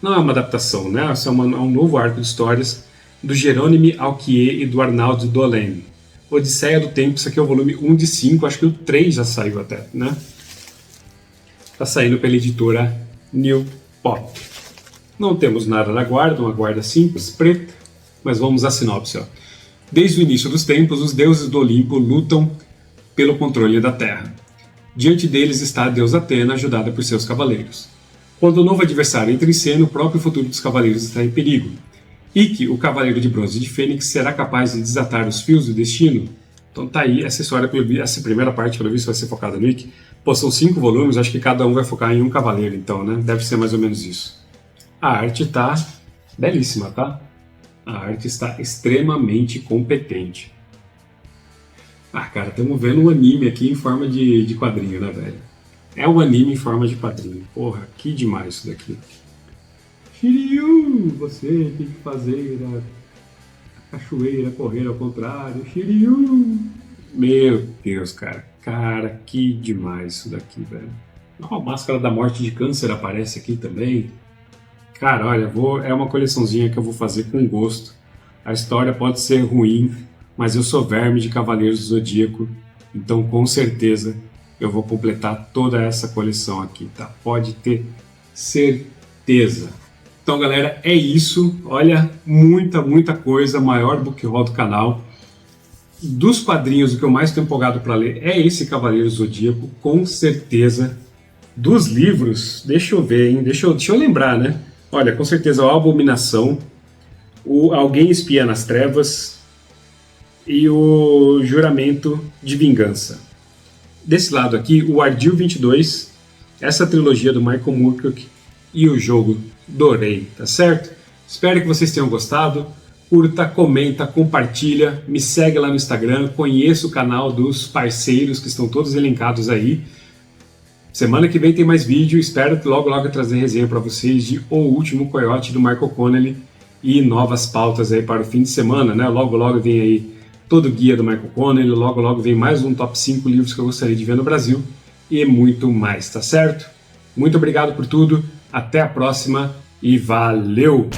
Não é uma adaptação, né? É um novo arco de histórias do Jérôme Alquier e do Arnaud Dolen. Odisseia do Tempo, isso aqui é o volume 1 de 5, acho que o 3 já saiu até, né? Tá saindo pela editora New Pop. Não temos nada da guarda, uma guarda simples, preta, mas vamos à sinopse. Ó. Desde o início dos tempos, os deuses do Olimpo lutam pelo controle da Terra. Diante deles está a deusa Atena, ajudada por seus cavaleiros. Quando o novo adversário entra em cena, o próprio futuro dos cavaleiros está em perigo. Ikki, o cavaleiro de bronze de Fênix, será capaz de desatar os fios do destino? Então tá aí, essa história, essa primeira parte, pelo visto, vai ser focada no Ikki. Pô, são 5 volumes, acho que cada um vai focar em um cavaleiro, então, né? Deve ser mais ou menos isso. A arte tá belíssima, tá? A arte está extremamente competente. Ah, cara, estamos vendo um anime aqui em forma de quadrinho, né, velho? É um anime em forma de quadrinho. Porra, que demais isso daqui. Shiryu, você tem que fazer a cachoeira correr ao contrário. Shiryu. Meu Deus, cara. Cara, que demais isso daqui, velho. A Máscara da Morte de Câncer aparece aqui também. Cara, olha, é uma coleçãozinha que eu vou fazer com gosto. A história pode ser ruim, mas eu sou verme de Cavaleiros do Zodíaco, então com certeza eu vou completar toda essa coleção aqui, tá? Pode ter certeza. Então, galera, é isso. Olha, muita coisa, maior book haul do canal. Dos quadrinhos, o que eu mais estou empolgado para ler é esse Cavaleiros do Zodíaco, com certeza. Dos livros, deixa eu ver, hein? Deixa eu lembrar, né? Olha, com certeza a Abominação, o Alguém Espia nas Trevas e o Juramento de Vingança. Desse lado aqui, o Ardil 22, essa trilogia do Michael Moorcock e o jogo do Rei, tá certo? Espero que vocês tenham gostado. Curta, comenta, compartilha, me segue lá no Instagram, conheça o canal dos parceiros que estão todos elencados aí. Semana que vem tem mais vídeo, espero que logo eu trazer resenha para vocês de O Último Coiote do Michael Connelly e novas pautas aí para o fim de semana, né? Logo vem aí todo o guia do Michael Connelly, logo vem mais um top 5 livros que eu gostaria de ver no Brasil e muito mais, tá certo? Muito obrigado por tudo, até a próxima e valeu!